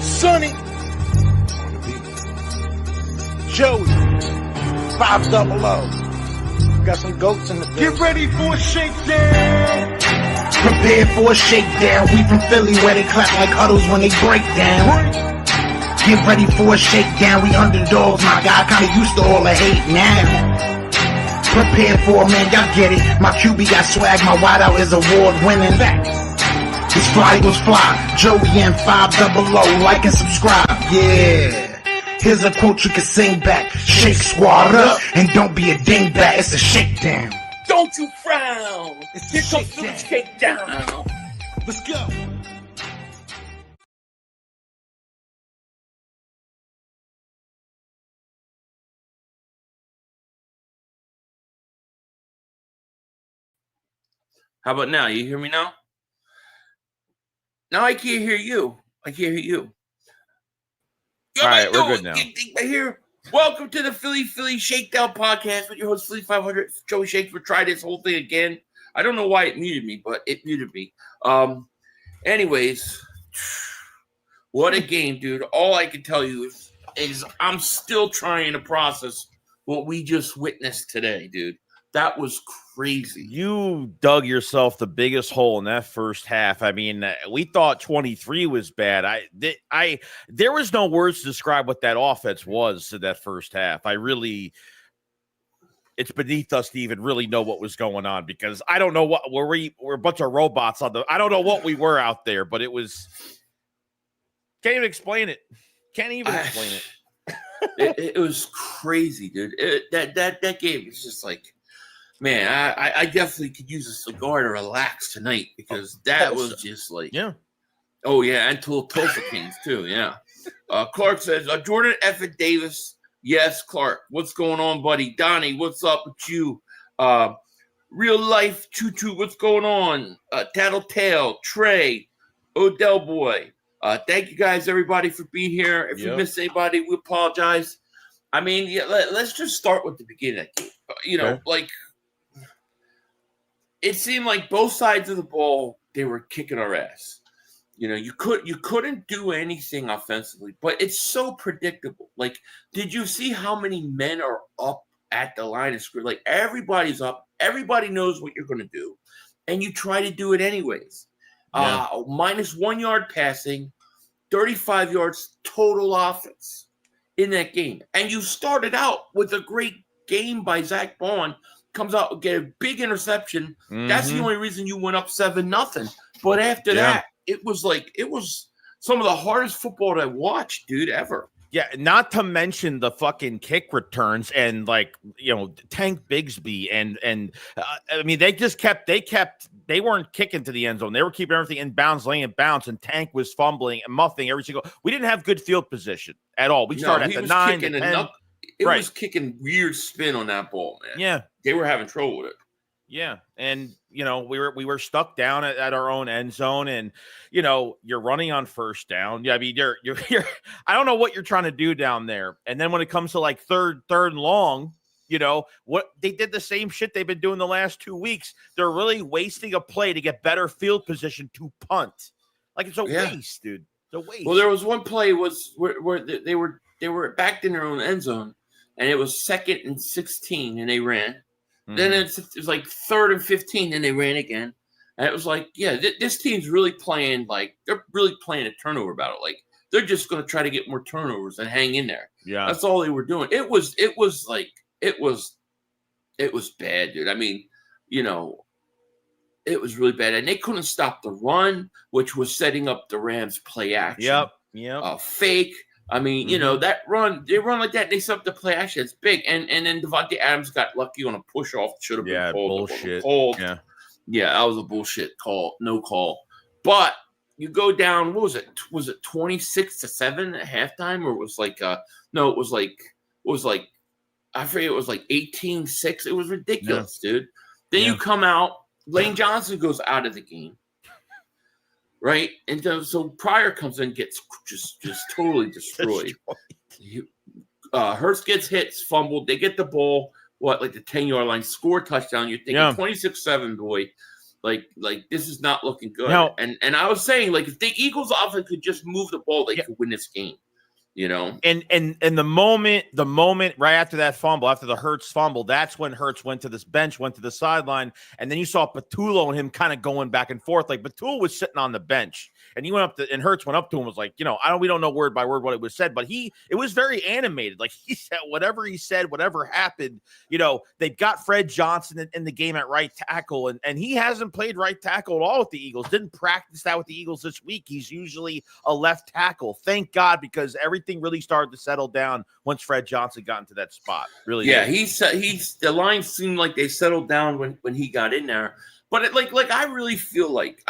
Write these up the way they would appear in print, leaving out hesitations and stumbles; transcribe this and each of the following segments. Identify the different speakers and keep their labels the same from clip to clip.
Speaker 1: Sonny, Joey, 500. Got some goats in the building. Get ready for a shakedown.
Speaker 2: Prepare for a shakedown. We from Philly where they clap like huddles when they break down. Get ready for a shakedown. We underdogs, my guy. Kinda used to all the hate now. Prepare for it, man. Y'all get it. My QB got swag. My wideout is award winning. His fly was fly. Joey and 500. Like and subscribe. Yeah. Here's a quote you can sing back. Shake squad up and don't be a dingbat. It's a shakedown.
Speaker 3: Don't you frown.
Speaker 1: It's
Speaker 3: Here
Speaker 1: a
Speaker 3: comes the shakedown.
Speaker 1: Let's go.
Speaker 3: How about now? You hear me now? Now I can't hear you. I can't hear you.
Speaker 4: All right, we're good now.
Speaker 3: Right here. Welcome to the Philly Shakedown podcast with your host, Philly 500. Joeyshakes. We'll try this whole thing again. I don't know why it muted me, but it muted me. Anyways, what a game, dude. All I can tell you is I'm still trying to process what we just witnessed today, dude. That was crazy.
Speaker 4: You dug yourself the biggest hole in that first half. I mean, we thought 23 was bad. There was no words to describe what that offense was to that first half. It's beneath us to even really know what was going on because I don't know what we're a bunch of robots I don't know what we were out there, but it was can't even explain it. Can't even explain it.
Speaker 3: It was crazy, dude. That game is just like. Man, I definitely could use a cigar to relax tonight because that was just like,
Speaker 4: yeah.
Speaker 3: Oh, yeah, and Tulsa Kings, too, yeah. Clark says, Jordan F. Davis, yes, Clark, what's going on, buddy? Donnie, what's up with you? Real Life Choo-Choo, what's going on? Tattletale, Trey, Odell Boy. Thank you guys, everybody, for being here. If we missed anybody, we apologize. I mean, yeah, let's just start with the beginning. You know, like, it seemed like both sides of the ball, they were kicking our ass. You know, you couldn't do anything offensively, but it's so predictable. Like, did you see how many men are up at the line of scrimmage? Like, everybody's up. Everybody knows what you're going to do, and you try to do it anyways. Yeah. Minus 1 yard passing, 35 yards total offense in that game. And you started out with a great game by Zach Bond. Comes out, get a big interception. Mm-hmm. That's the only reason you went up 7-0. But after that, it was some of the hardest football to watch, dude, ever.
Speaker 4: Yeah, not to mention the fucking kick returns and Tank Bigsby and I mean they weren't kicking to the end zone. They were keeping everything in bounds, laying in bounds, and Tank was fumbling and muffing every single. We didn't have good field position at all. We started at the 9, the 10.
Speaker 3: It was kicking weird spin on that ball, man.
Speaker 4: Yeah.
Speaker 3: They were having trouble with it.
Speaker 4: Yeah. And, we were stuck down at our own end zone and, you're running on first down. Yeah. I mean, you're I don't know what you're trying to do down there. And then when it comes to like third and long, what they did the same shit they've been doing the last 2 weeks. They're really wasting a play to get better field position to punt. Like it's a waste, dude. It's a waste.
Speaker 3: Well, there was one play where they were backed in their own end zone. And it was 2nd and 16, and they ran. Mm-hmm. Then it was like 3rd and 15, and they ran again. And it was like, this team's really playing they're really playing a turnover battle. Like they're just going to try to get more turnovers and hang in there.
Speaker 4: Yeah,
Speaker 3: that's all they were doing. It was bad, dude. I mean, it was really bad, and they couldn't stop the run, which was setting up the Rams play action.
Speaker 4: Yep.
Speaker 3: Fake. I mean, that run, they run like that, they set up the play action. It's big. And then Devontae Adams got lucky on a push off. Should have been called.
Speaker 4: Bullshit.
Speaker 3: Yeah, that was a bullshit call. No call. But you go down, what was it? Was it 26-7 at halftime? Or it was like no, it was like I forget, it was like 18-6. It was ridiculous, dude. Then you come out, Lane Johnson goes out of the game. Right, and so Pryor comes in, gets just totally destroyed. Hurts gets hit, fumbled. They get the ball, like the 10-yard line, score touchdown. You're thinking 26-7, boy. Like this is not looking good.
Speaker 4: No.
Speaker 3: And I was saying, like, if the Eagles offense could just move the ball, they could win this game. You know,
Speaker 4: and the moment right after that fumble, after the Hurts fumble, that's when Hurts went to this bench, went to the sideline, and then you saw Patullo and him kind of going back and forth. Like Patullo was sitting on the bench, and he went up to, and Hurts went up to him, was like, we don't know word by word what it was said, but it was very animated. Like he said, whatever happened, they've got Fred Johnson in the game at right tackle, and he hasn't played right tackle at all with the Eagles. Didn't practice that with the Eagles this week. He's usually a left tackle. Thank God, because everything really started to settle down once Fred Johnson got into that spot. Really,
Speaker 3: yeah. The lines seemed like they settled down when he got in there. But I really feel like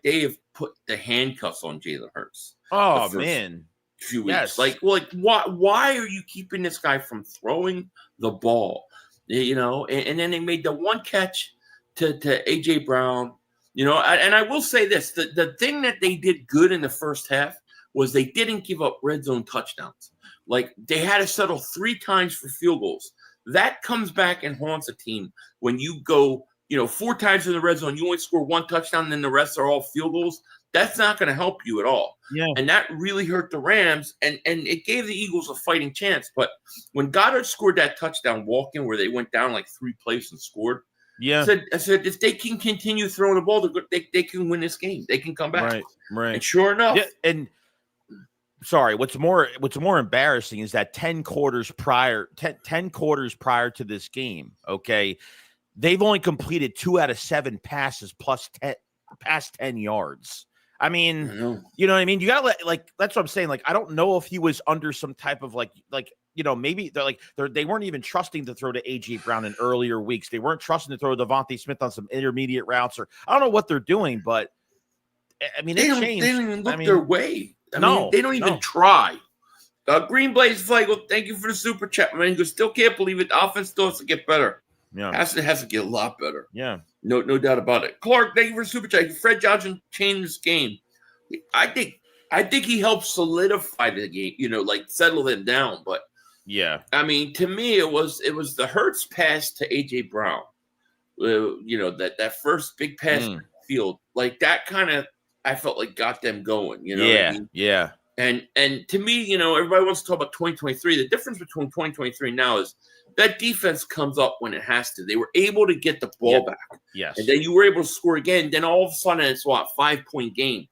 Speaker 3: they have put the handcuffs on Jalen Hurts.
Speaker 4: Oh man,
Speaker 3: few weeks. Yes. Why are you keeping this guy from throwing the ball? And then they made the one catch to AJ Brown. And I will say this: the thing that they did good in the first half was they didn't give up red zone touchdowns. Like they had to settle 3 times for field goals. That comes back and haunts a team when you go, 4 times in the red zone, you only score 1 touchdown, and then the rest are all field goals. That's not going to help you at all.
Speaker 4: Yeah.
Speaker 3: And that really hurt the Rams, and it gave the Eagles a fighting chance. But when Goddard scored that touchdown walk-in where they went down like 3 plays and scored,
Speaker 4: yeah,
Speaker 3: I said if they can continue throwing the ball, they can win this game. They can come back.
Speaker 4: Right.
Speaker 3: And sure enough,
Speaker 4: and sorry, what's more embarrassing is that 10 quarters prior to this game, okay, they've only completed 2 out of 7 passes past 10 yards. I mean, you know what I mean? You gotta that's what I'm saying. Like, I don't know if he was under some type of maybe they weren't even trusting to throw to AJ Brown in earlier weeks. They weren't trusting to throw Devontae Smith on some intermediate routes, or I don't know what they're doing, but I mean,
Speaker 3: they don't even look their way. They don't even try. Green Blaze flag. Well, thank you for the super chat, man. You still can't believe it. The offense still has to get better.
Speaker 4: Yeah,
Speaker 3: has to get a lot better.
Speaker 4: Yeah,
Speaker 3: no doubt about it. Clark, thank you for the super chat. Fred Johnson changed this game. I think he helped solidify the game. Settle them down. But
Speaker 4: yeah,
Speaker 3: I mean, to me, it was the Hurts pass to AJ Brown. That first big pass field, like that kind of. I felt like got them going, what I mean?
Speaker 4: Yeah.
Speaker 3: And to me, everybody wants to talk about 2023. The difference between 2023 now is that defense comes up when it has to. They were able to get the ball back.
Speaker 4: Yes.
Speaker 3: And then you were able to score again. Then all of a sudden it's 5-point game.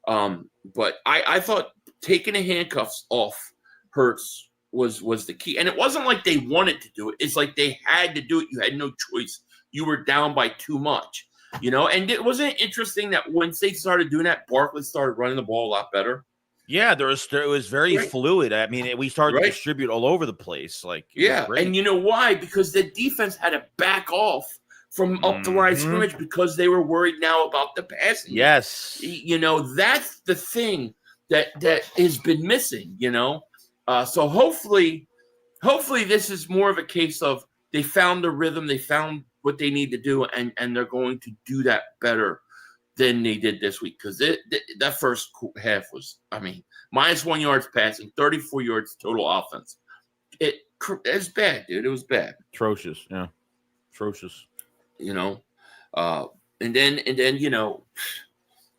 Speaker 3: But I thought taking the handcuffs off Hurts was the key. And it wasn't like they wanted to do it. It's like they had to do it. You had no choice. You were down by too much. And it wasn't interesting that once they started doing that, Barkley started running the ball a lot better.
Speaker 4: Yeah, it was very fluid. I mean, we started to distribute all over the place.
Speaker 3: And you know why? Because the defense had to back off from up the line scrimmage because they were worried now about the passing.
Speaker 4: Yes,
Speaker 3: that's the thing that has been missing. So hopefully this is more of a case of they found the rhythm, they found what they need to do, and they're going to do that better than they did this week, because that first half was, -1 yards passing, 34 yards total offense. It's bad, dude. It was bad.
Speaker 4: Atrocious, yeah, atrocious.
Speaker 3: And then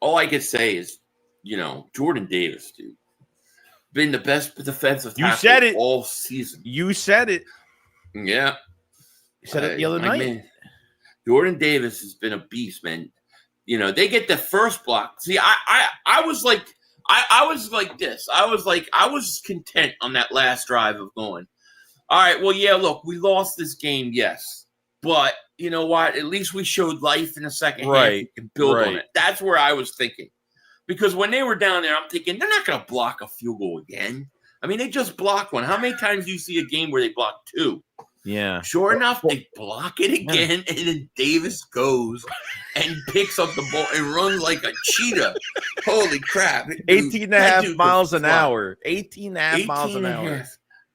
Speaker 3: all I could say is, Jordan Davis, dude, been the best defensive tackle all season.
Speaker 4: You said it.
Speaker 3: Yeah.
Speaker 4: You said it the other night.
Speaker 3: Man, Jordan Davis has been a beast, man. They get the first block. See, I was like this. I was content on that last drive of going, all right, well, yeah, look, we lost this game, yes. But you know what? At least we showed life in the second half and build on it. That's where I was thinking. Because when they were down there, I'm thinking, they're not going to block a field goal again. They just blocked one. How many times do you see a game where they block 2?
Speaker 4: Yeah.
Speaker 3: Sure enough, they block it again, and then Davis goes and picks up the ball and runs like a cheetah. Holy crap.
Speaker 4: 18.5 miles an hour. 18.5 miles an hour.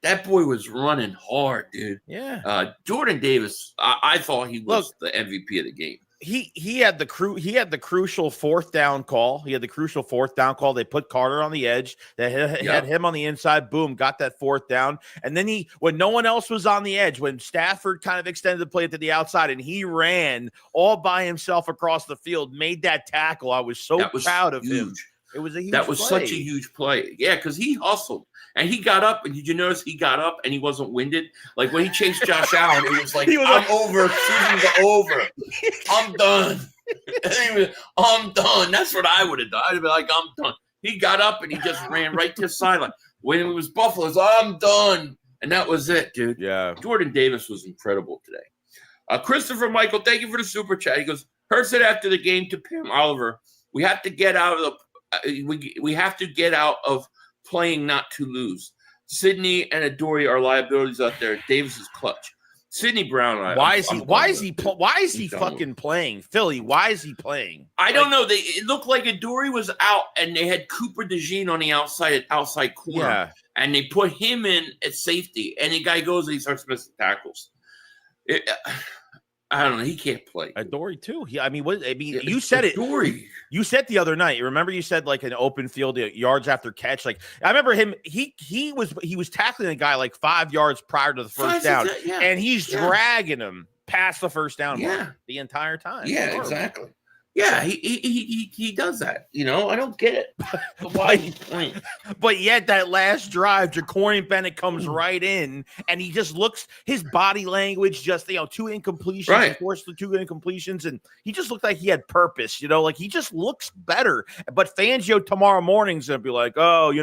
Speaker 3: That boy was running hard, dude.
Speaker 4: Yeah.
Speaker 3: Jordan Davis, I thought he was the MVP of the game.
Speaker 4: he had the crucial fourth down call. He had the crucial fourth down call. They put Carter on the edge. They had him on the inside. Boom, got that fourth down. And then when no one else was on the edge, when Stafford kind of extended the play to the outside and he ran all by himself across the field, made that tackle. I was so proud of him. It was a huge play.
Speaker 3: Such a huge play. Yeah, because he hustled. And he got up, and did you notice he got up and he wasn't winded? Like when he chased Josh Allen, it was like, I'm over, season's over. I'm done. I'm done. That's what I would have done. I'd be like, I'm done. He got up and he just ran right to the sideline. When it was Buffalo's, I'm done. And that was it, dude.
Speaker 4: Yeah.
Speaker 3: Jordan Davis was incredible today. Christopher Michael, thank you for the super chat. He goes, Hurts said after the game to Pam Oliver, we have to get out of we have to get out of playing not to lose. Sydney and Adoree are liabilities out there. Davis is clutch. Sidney Brown.
Speaker 4: Why is he fucking playing? Philly, why is he playing?
Speaker 3: I don't know. It looked like Adoree was out, and they had Cooper DeJean on the outside corner. Yeah. And they put him in at safety, and the guy goes and he starts missing tackles. I don't know. He can't play.
Speaker 4: Adoree too. You said it.
Speaker 3: Adoree.
Speaker 4: You said the other night. Remember, you said like an open field yards after catch. Like I remember him. He was tackling a guy like 5 yards prior to the first down, and he's dragging him past the first down the entire time.
Speaker 3: Yeah, exactly. Yeah, he does that. You know, I don't get it. Why he's playing?
Speaker 4: But yet that last drive, Ja'Cory Bennett comes right in, and he just looks, his body language, just 2 incompletions, forced the 2 incompletions, and he just looked like he had purpose. Like he just looks better. But Fangio tomorrow morning's gonna be like, oh, he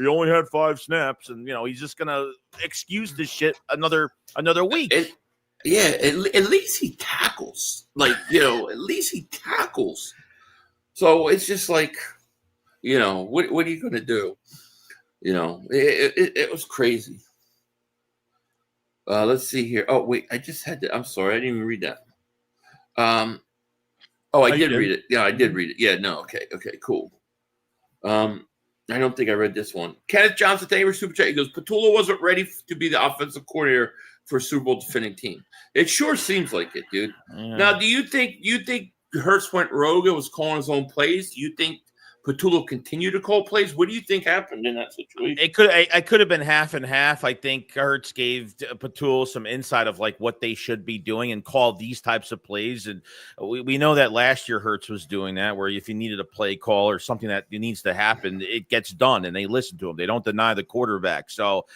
Speaker 4: only had 5 snaps, and he's just gonna excuse this shit another week.
Speaker 3: Yeah, at least he tackles. At least he tackles. So it's just like, what are you going to do? It was crazy. Let's see here. Oh, wait, I just had to. I'm sorry, I didn't even read that. I did read it. Yeah, I did read it. Yeah, no, okay, cool. I don't think I read this one. Kenneth Johnson, thank you for super chat. He goes, Petula wasn't ready to be the offensive coordinator for a Super Bowl defending team. It sure seems like it, dude. Yeah. Now, do you think Hurts went rogue and was calling his own plays? Do you think Petula continued to call plays? What do you think happened in that situation?
Speaker 4: It could have been half and half. I think Hurts gave Petula some insight of like what they should be doing and call these types of plays. And we know that last year Hurts was doing that, where if you needed a play call or something that needs to happen, it gets done, and they listen to him. They don't deny the quarterback. So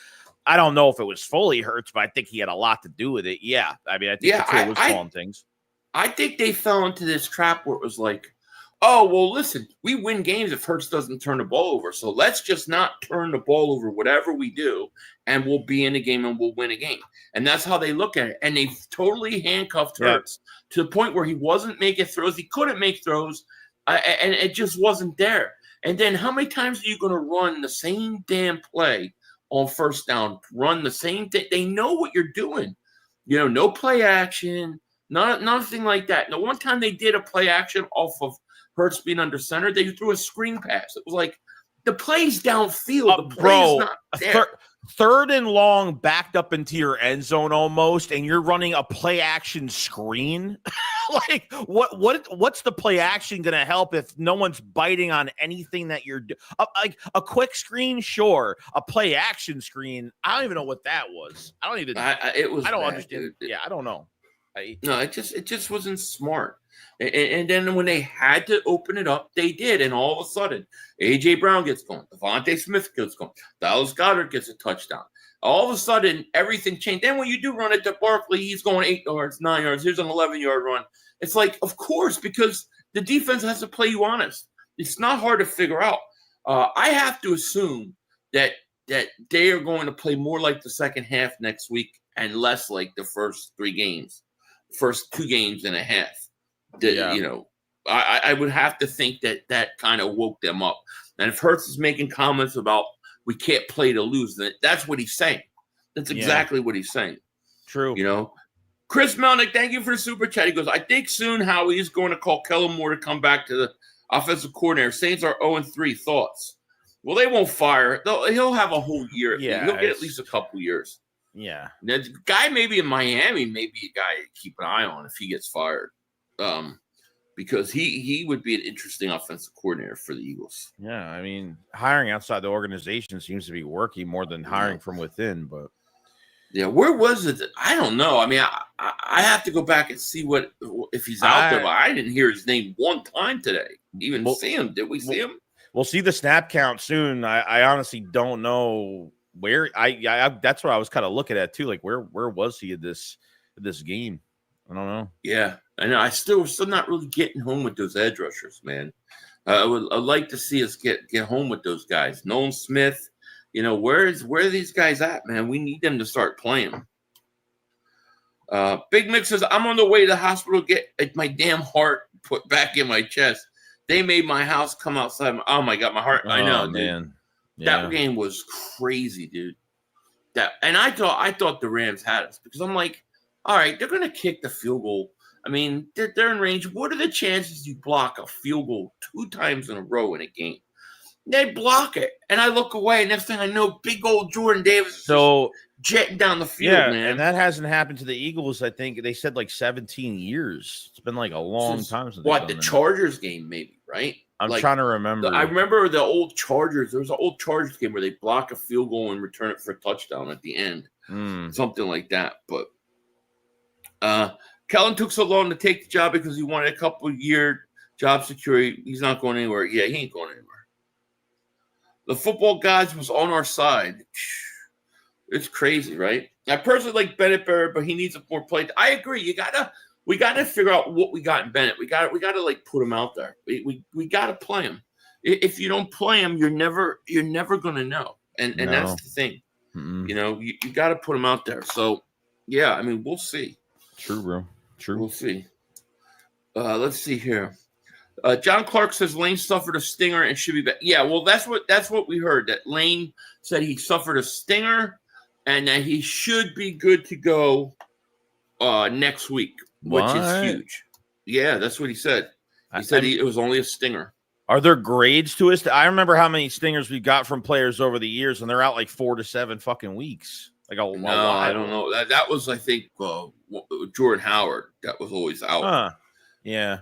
Speaker 4: I don't know if it was fully Hurts, but I think he had a lot to do with it. Yeah. I mean, I think Petula was calling things.
Speaker 3: I think they fell into this trap where it was like, oh, well, listen, we win games if Hurts doesn't turn the ball over. So let's just not turn the ball over, whatever we do, and we'll be in a game and we'll win a game. And that's how they look at it. And they totally handcuffed Hurts to the point where he wasn't making throws. He couldn't make throws, and it just wasn't there. And then how many times are you going to run the same damn play on first down? Run the same thing. They know what you're doing. No play action, nothing like that. The one time they did a play action off of Hurts being under center, they threw a screen pass. It was like the play's downfield. The play's not there.
Speaker 4: Third and long, backed up into your end zone almost, and you're running a play action screen. Like what's the play action going to help if no one's biting on anything that you're doing? Like a quick screen, sure. A play action screen, I don't even know what that was. I don't even. I don't understand. Yeah, I don't know.
Speaker 3: No, it just wasn't smart. And then when they had to open it up, they did. And all of a sudden, A.J. Brown gets going. Devontae Smith gets going. Dallas Goedert gets a touchdown. All of a sudden, everything changed. Then when you do run it to Barkley, he's going 8 yards, 9 yards. Here's an 11-yard run. It's like, of course, because the defense has to play you honest. It's not hard to figure out. I have to assume that they are going to play more like the second half next week and less like the first 2 games and a half. I would have to think that kind of woke them up. And if Hurts is making comments about we can't play to lose, then that's what he's saying. That's exactly what he's saying.
Speaker 4: True.
Speaker 3: Chris Melnick, thank you for the super chat. He goes, I think soon Howie is going to call Kellen Moore to come back to the offensive coordinator. Saints are 0-3. Thoughts? Well, they won't fire. He'll have a whole year. Yeah, he'll get at least a couple years.
Speaker 4: Yeah.
Speaker 3: The guy maybe in Miami may be a guy to keep an eye on if he gets fired. because he would be an interesting offensive coordinator for the Eagles.
Speaker 4: Yeah, I mean, hiring outside the organization seems to be working more than hiring from within. But
Speaker 3: yeah, where was it? I don't know. I mean, I have to go back and see if he's out there. But I didn't hear his name one time today. Even see him? Did we see him?
Speaker 4: We'll see the snap count soon. I honestly don't know where. I that's what I was kind of looking at too. Like where was he at this game? I don't know.
Speaker 3: Yeah, I know. I'm still not really getting home with those edge rushers, man. I'd like to see us get home with those guys. Nolan Smith, where are these guys at, man? We need them to start playing. Big Mick says, I'm on the way to the hospital to get my damn heart put back in my chest. They made my house come outside. Oh my God, my heart. I know, man. Yeah. That game was crazy, dude. And I thought the Rams had us because I'm like, all right, they're gonna kick the field goal. I mean, they're in range. What are the chances you block a field goal 2 times in a row in a game? They block it, and I look away. Next thing I know, big old Jordan Davis is jetting down the field, man.
Speaker 4: And that hasn't happened to the Eagles. I think they said like 17 years. It's been like a long time since
Speaker 3: the Chargers game, maybe, right?
Speaker 4: I'm trying to remember.
Speaker 3: I remember the old Chargers. There was an old Chargers game where they block a field goal and return it for a touchdown at the end, something like that. But Kellen took so long to take the job because he wanted a couple-year job security. He's not going anywhere. Yeah, he ain't going anywhere. The football gods was on our side. It's crazy, right? I personally like Bennett Barrett, but he needs more play. I agree. We gotta figure out what we got in Bennett. We gotta like put him out there. We gotta play him. If you don't play him, you're never gonna know. And that's the thing. Mm-hmm. You gotta put him out there. So yeah, I mean, we'll see.
Speaker 4: True, bro. True.
Speaker 3: We'll see. Let's see here. John Clark says Lane suffered a stinger and should be back. Yeah, well, that's what we heard. That Lane said he suffered a stinger and that he should be good to go next week, which is huge. Yeah, that's what he said. He said it was only a stinger.
Speaker 4: Are there grades to it? I remember how many stingers we got from players over the years, and they're out like 4 to 7 fucking weeks. Like
Speaker 3: I don't know. That was, I think, Jordan Howard. That was always out.
Speaker 4: Huh. Yeah.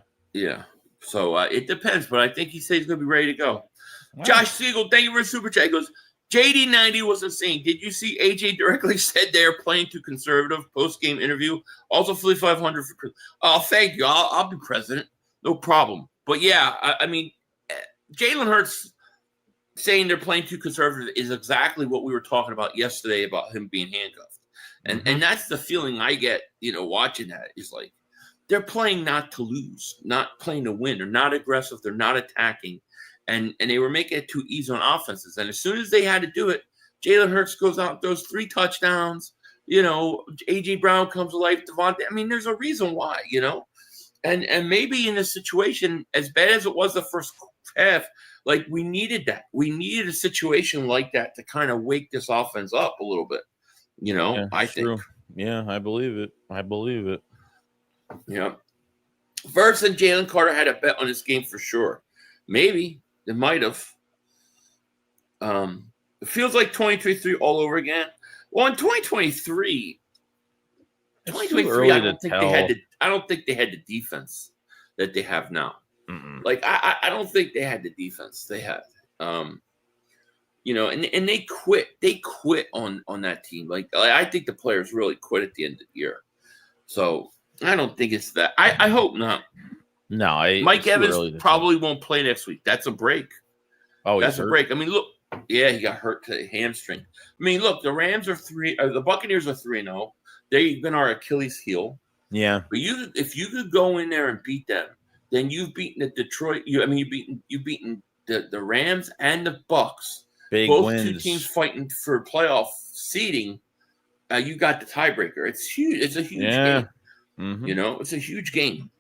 Speaker 3: So it depends, but I think he said he's going to be ready to go. Wow. Josh Siegel, thank you for the super chat. He goes, JD90 was insane. Did you see AJ directly said they are playing too conservative post-game interview? Also, Philly 500 for oh, thank you. I'll be president. No problem. But yeah, I mean, Jalen Hurts saying they're playing too conservative is exactly what we were talking about yesterday about him being handcuffed. And that's the feeling I get, watching that is like, they're playing not to lose, not playing to win. They're not aggressive. They're not attacking. And they were making it too easy on offenses. And as soon as they had to do it, Jalen Hurts goes out and throws 3 touchdowns. A.J. Brown comes to life. Devontae. I mean, there's a reason why, And maybe in this situation, as bad as it was the first half, like we needed that. We needed a situation like that to kind of wake this offense up a little bit. I think.
Speaker 4: Yeah, I believe it.
Speaker 3: Yeah. Verse and Jalen Carter had a bet on this game for sure. Maybe they might have. It feels like 2023 all over again. Well, in 2023, I don't think they had the defense that they have now.
Speaker 4: Mm-mm.
Speaker 3: Like I don't think they had the defense they had. And they quit. They quit on that team. Like I think the players really quit at the end of the year. So I don't think it's that. I hope not.
Speaker 4: No,
Speaker 3: Mike Evans probably won't play next week. That's a break.
Speaker 4: Oh,
Speaker 3: that's a break. I mean, look, yeah, he got hurt to the hamstring. I mean, look, the Rams are 3. The Buccaneers are 3-0. They've been our Achilles heel.
Speaker 4: Yeah,
Speaker 3: but if you could go in there and beat them, then you've beaten the Detroit. You've beaten the Rams and the Bucks.
Speaker 4: Big
Speaker 3: both
Speaker 4: wins.
Speaker 3: 2 teams fighting for playoff seeding. You got the tiebreaker. It's huge. It's a huge game.
Speaker 4: Mm-hmm.
Speaker 3: It's a huge game.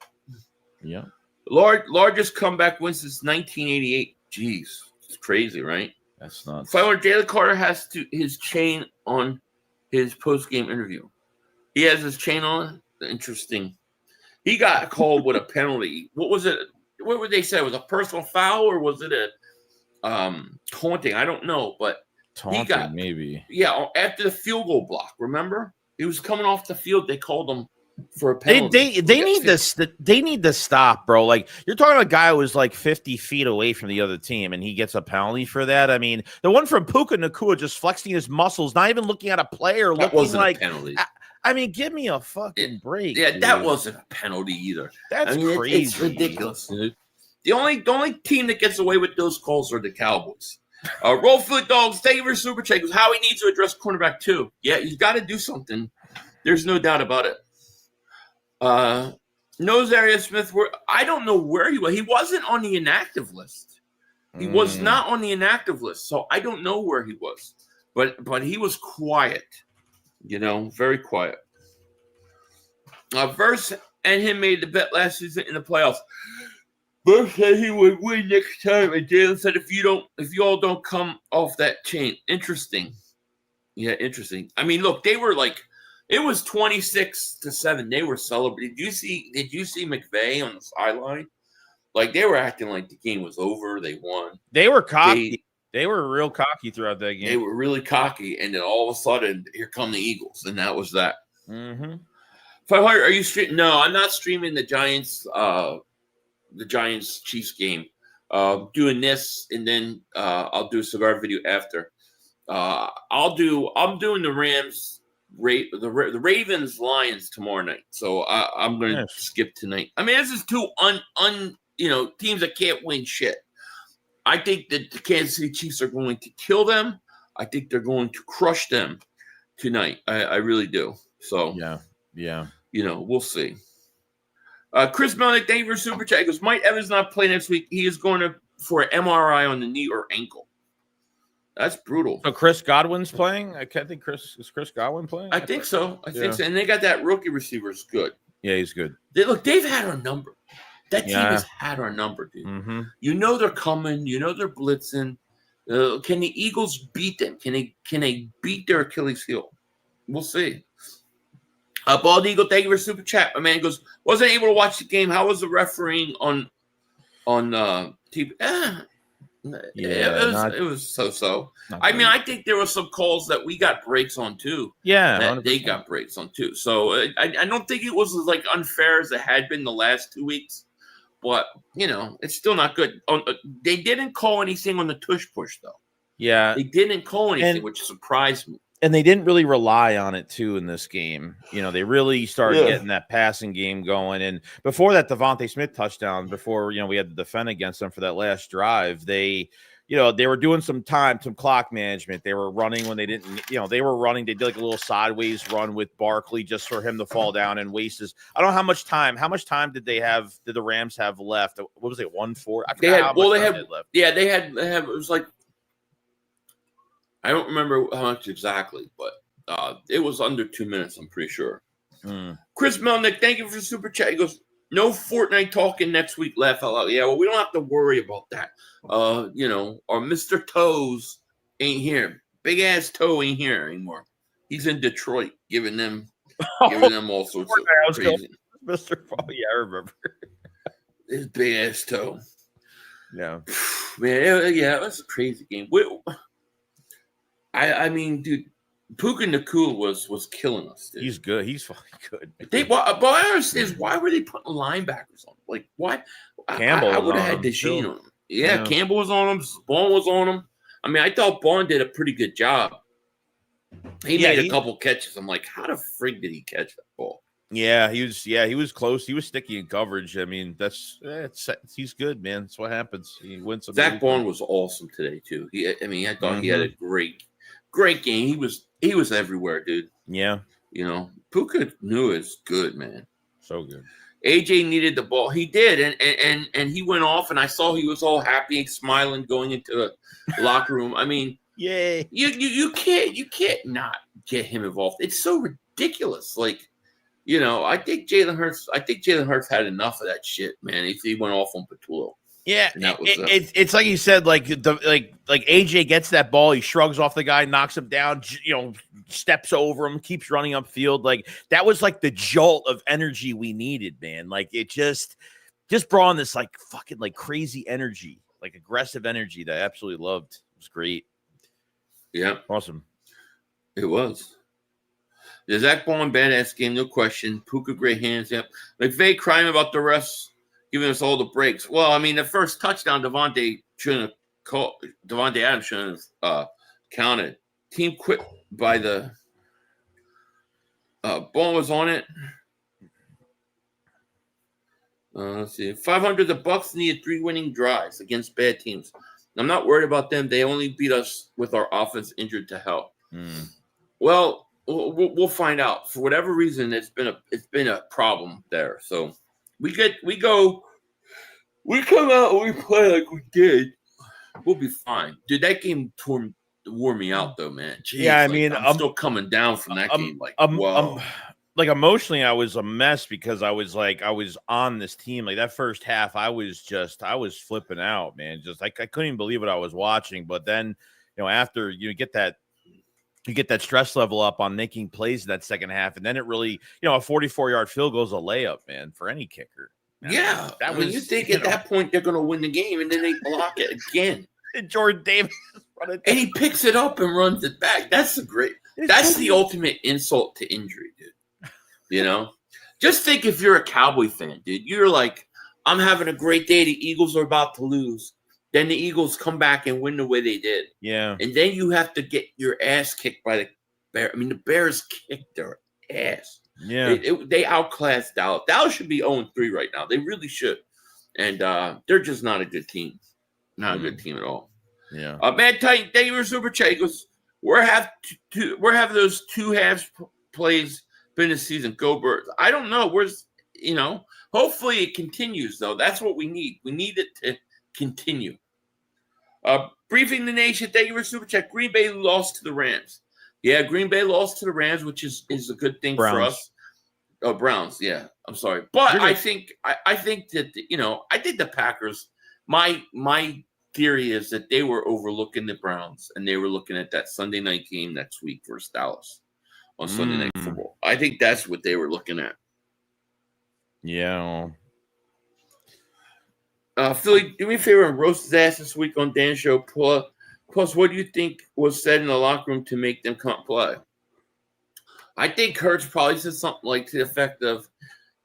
Speaker 4: Yeah.
Speaker 3: Largest comeback win since 1988. Jeez, it's crazy, right?
Speaker 4: That's not.
Speaker 3: Finally, Jalen Carter has his chain on his post-game interview. He has his chain on. Interesting. He got called with a penalty. What was it? What would they say? Was it a personal foul or was it a taunting? I don't know, but
Speaker 4: taunting maybe.
Speaker 3: Yeah, after the field goal block. Remember, he was coming off the field. They called him for a penalty.
Speaker 4: They need this. They need to stop, bro. Like, you're talking about a guy who was like 50 feet away from the other team, and he gets a penalty for that. I mean, the one from Puka Nacua just flexing his muscles, not even looking at a player,
Speaker 3: That
Speaker 4: looking
Speaker 3: wasn't
Speaker 4: like
Speaker 3: a penalty.
Speaker 4: I mean, give me a fucking break.
Speaker 3: Yeah,
Speaker 4: dude.
Speaker 3: that wasn't a penalty either.
Speaker 4: That's crazy.
Speaker 3: It's ridiculous, dude. The only team that gets away with those calls are the Cowboys. Roll Foot Dogs, thank you for super check. How he needs to address cornerback too. Yeah, he's got to do something. There's no doubt about it. Nozaria Smith, I don't know where he was. He wasn't on the inactive list. He was not on the inactive list, so I don't know where he was. But he was quiet, very quiet. Verse and him made the bet last season in the playoffs. Verse said he would win next time, and Jalen said if you all don't come off that chain. Interesting. Yeah, interesting. I mean, look, they were like, it was 26-7. They were celebrating. Did you see McVay on the sideline? Like, they were acting like the game was over. They won.
Speaker 4: They were cocky. They were real cocky throughout that game.
Speaker 3: They were really cocky, and then all of a sudden, here come the Eagles, and that was that.
Speaker 4: Mm-hmm.
Speaker 3: 500, are you streaming? No, I'm not streaming the Giants Chiefs game. Doing this, and then I'll do a cigar video after. I'm doing the Rams, the Ravens Lions tomorrow night. So I'm going to skip tonight. I mean, this is two teams that can't win shit. I think that the Kansas City Chiefs are going to kill them. I think they're going to crush them tonight. I really do. So
Speaker 4: yeah.
Speaker 3: We'll see. Chris Melnick, thank you for super chat. He goes, Mike Evans not playing next week. He is going for an MRI on the knee or ankle. That's brutal.
Speaker 4: So Chris Godwin's playing? I can't think is Chris Godwin playing?
Speaker 3: I think so. I think so. And they got that rookie receiver is good.
Speaker 4: Yeah, he's good.
Speaker 3: They've had our number. That team has had our number, dude.
Speaker 4: Mm-hmm.
Speaker 3: They're coming. They're blitzing. Can the Eagles beat them? Can they beat their Achilles heel? We'll see. Bald Eagle, thank you for super chat. My man goes, wasn't able to watch the game. How was the refereeing on TV? It was so. I mean, I think there were some calls that we got breaks on too.
Speaker 4: Yeah,
Speaker 3: that they got breaks on too. So I don't think it was as like unfair as it had been the last 2 weeks. But it's still not good. They didn't call anything on the tush push though.
Speaker 4: Yeah,
Speaker 3: they didn't call anything, which surprised me.
Speaker 4: And they didn't really rely on it, too, in this game. They really started getting that passing game going. And before that Devontae Smith touchdown, before, we had to defend against them for that last drive, they were doing some clock management. They were running when they didn't, they were running. They did like a little sideways run with Barkley just for him to fall down and waste his. I don't know how much time did the Rams have left? What was it, 1-4? I forgot how much time they had left.
Speaker 3: Yeah, they had, it was like, I don't remember how much exactly, but it was under 2 minutes, I'm pretty sure. Chris Melnick, thank you for super chat. He goes, no Fortnite talking next week, laugh out loud. Yeah, well, we don't have to worry about that. Our Mr. Toes ain't here. Big ass Toe ain't here anymore. He's in Detroit giving them all sorts of crazy.
Speaker 4: Mr. Yeah, I remember.
Speaker 3: His big ass Toe.
Speaker 4: Yeah.
Speaker 3: Man, it was a crazy game. I mean, dude, Puka Nacua was killing us, dude.
Speaker 4: He's good. He's fucking good.
Speaker 3: But I understand is why were they putting linebackers on? Like, why?
Speaker 4: Campbell
Speaker 3: I would have had DeSheen on him. Yeah, Campbell was on him. Bond was on him. I mean, I thought Bond did a pretty good job. He made a couple catches. I'm like, how the frig did he catch that ball?
Speaker 4: Yeah, he was close. He was sticky in coverage. I mean, he's good, man. That's what happens. He wins.
Speaker 3: Zach Bond was awesome today too. I thought he had a great game. He was everywhere, dude.
Speaker 4: Yeah.
Speaker 3: Puka Nacua is good, man.
Speaker 4: So good.
Speaker 3: AJ needed the ball. He did, and he went off, and I saw he was all happy, smiling, going into the locker room. I mean,
Speaker 4: yay!
Speaker 3: You can't not get him involved. It's so ridiculous. Like, I think Jalen Hurts had enough of that shit, man. He went off on Patullo.
Speaker 4: Yeah, it's like you said, like AJ gets that ball, he shrugs off the guy, knocks him down, steps over him, keeps running upfield. Like, that was like the jolt of energy we needed, man. Like, it just brought on this like fucking like crazy energy, like aggressive energy that I absolutely loved. It was great.
Speaker 3: Yeah,
Speaker 4: awesome.
Speaker 3: It was. The Zach Ball and badass game, no question. Puka great hands. Yep. McVay crying about the refs giving us all the breaks. Well, I mean, the first touchdown, Devontae Adams shouldn't have counted. Team quit by the ball was on it. Let's see. 500. The Bucs needed 3 winning drives against bad teams. I'm not worried about them. They only beat us with our offense injured to hell. Well, we'll find out. For whatever reason, it's been a problem there. So we come out and we play like we did. We'll be fine, dude. That game wore me out though, man. Jeez,
Speaker 4: yeah, I mean,
Speaker 3: I'm still coming down from that game. Like, whoa.
Speaker 4: Like emotionally, I was a mess because I was on this team. Like that first half, I was flipping out, man. Just I couldn't even believe what I was watching. But then, after you get that stress level up on making plays in that second half, and then it really, a 44-yard field goal is a layup, man, for any kicker.
Speaker 3: Yeah, you think at that point they're going to win the game, and then they block it again.
Speaker 4: And Jordan Davis,
Speaker 3: and he picks it up and runs it back. That's the ultimate insult to injury, dude. Just think if you're a Cowboy fan, dude. You're like, I'm having a great day. The Eagles are about to lose. Then the Eagles come back and win the way they did.
Speaker 4: Yeah.
Speaker 3: And then you have to get your ass kicked by the Bears. I mean, the Bears kicked their ass.
Speaker 4: Yeah.
Speaker 3: They outclassed Dallas. Dallas should be 0-3 right now. They really should. And they're just not a good team. Not a good team at all.
Speaker 4: Yeah.
Speaker 3: Mad Titan, thank you for Super Chat. We're having those 2 halves plays been this season. Go Birds. I don't know. Hopefully it continues, though. That's what we need. We need it to continue. Briefing the nation. Thank you for Super Chat. Green Bay lost to the Rams. Yeah, Green Bay lost to the Rams, which is a good thing for us. Oh, Browns. Yeah, I'm sorry. But I think that, I think the Packers, my theory is that they were overlooking the Browns, and they were looking at that Sunday night game next week versus Dallas on Sunday Night Football. I think that's what they were looking at.
Speaker 4: Yeah.
Speaker 3: Philly, do me a favor and roast his ass this week on Dan's show. Plus, what do you think was said in the locker room to make them come play? I think Hurts probably said something like to the effect of,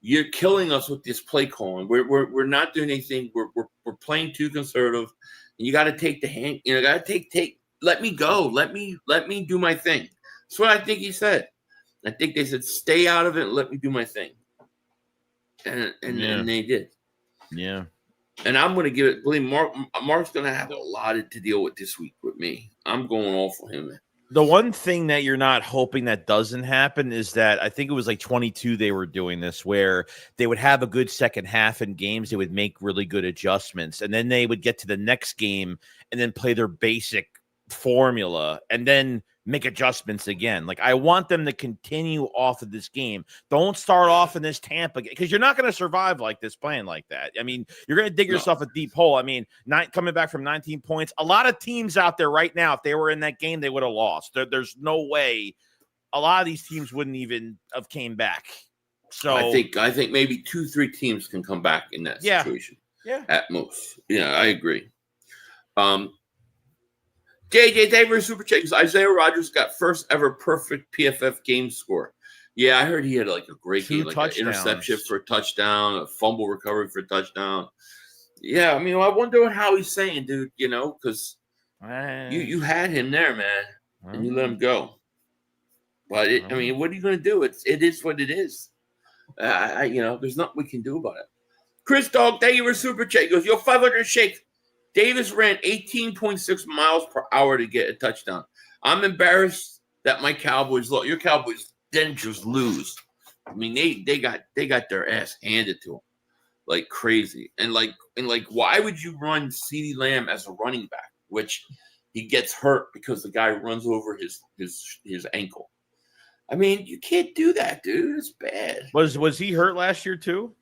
Speaker 3: "You're killing us with this play calling. We're not doing anything. We're playing too conservative. And you got to take the hand. Got to take. Let me go. Let me do my thing." That's what I think he said. I think they said, "Stay out of it and let me do my thing." And they did.
Speaker 4: Yeah.
Speaker 3: And I'm going to give it. Believe Mark's going to have a lot to deal with this week with me. I'm going all for him.
Speaker 4: The one thing that you're not hoping that doesn't happen is that I think it was like 22 they were doing this, where they would have a good second half in games. They would make really good adjustments, and then they would get to the next game and then play their basic formula and then make adjustments again. Like, I want them to continue off of this game. Don't start off in this Tampa game, because you're not going to survive like this playing like that. I mean, you're going to dig yourself a deep hole. I mean, coming back from 19 points, a lot of teams out there right now, if they were in that game, they would have lost. There's no way a lot of these teams wouldn't even have came back. So
Speaker 3: I think maybe 2-3 teams can come back in that situation.
Speaker 4: Yeah.
Speaker 3: At most. Yeah, I agree. JJ, thank you for Super Chat. Isaiah Rodgers got first ever perfect PFF game score. Yeah, I heard he had like a great game, like an interception for a touchdown, a fumble recovery for a touchdown. Yeah, I mean, I wonder how he's saying, dude, because you had him there, man, and you let him go. But I mean, what are you going to do? It is what it is. There's nothing we can do about it. Chris Dog, thank you for Super Chat. He goes, yo, 500 shake. Davis ran 18.6 miles per hour to get a touchdown. I'm embarrassed that my Cowboys lost. Your Cowboys didn't just lose. I mean, they got their ass handed to them like crazy. And why would you run CeeDee Lamb as a running back, which he gets hurt because the guy runs over his ankle? I mean, you can't do that, dude. It's bad.
Speaker 4: Was he hurt last year too?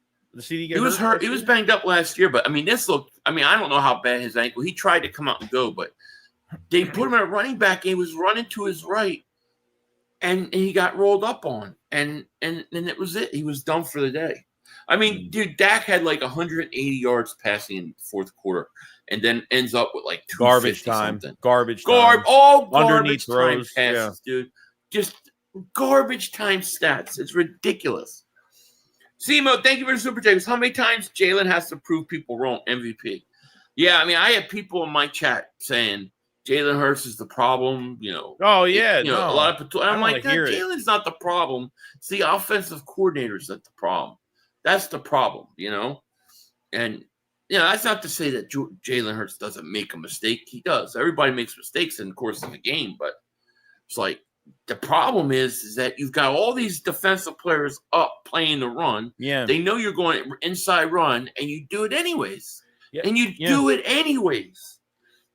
Speaker 4: He
Speaker 3: was hurt. He was banged up last year, but I mean, I don't know how bad his ankle. He tried to come out and go, but they put him at running back, and he was running to his right, and he got rolled up on, and it was it. He was done for the day. I mean, dude, Dak had like 180 yards passing in the fourth quarter, and then ends up with like
Speaker 4: garbage time,
Speaker 3: something.
Speaker 4: Garbage time,
Speaker 3: all
Speaker 4: underneath
Speaker 3: garbage time
Speaker 4: throws,
Speaker 3: passes, dude. Just Garbage time stats. It's ridiculous. Simo, thank you for the super chat. How many times Jalen has to prove people wrong? MVP. Yeah, I mean, I have people in my chat saying Jalen Hurts is the problem.
Speaker 4: Oh yeah,
Speaker 3: a lot of. I'm like, Jalen's not the problem. It's the offensive coordinators that's the problem. That's the problem, And that's not to say that Jalen Hurts doesn't make a mistake. He does. Everybody makes mistakes in the course of the game, but it's like. The problem is that you've got all these defensive players up playing the run.
Speaker 4: Yeah.
Speaker 3: They know you're going inside run, and you do it anyways.
Speaker 4: Yeah.
Speaker 3: And you do it anyways.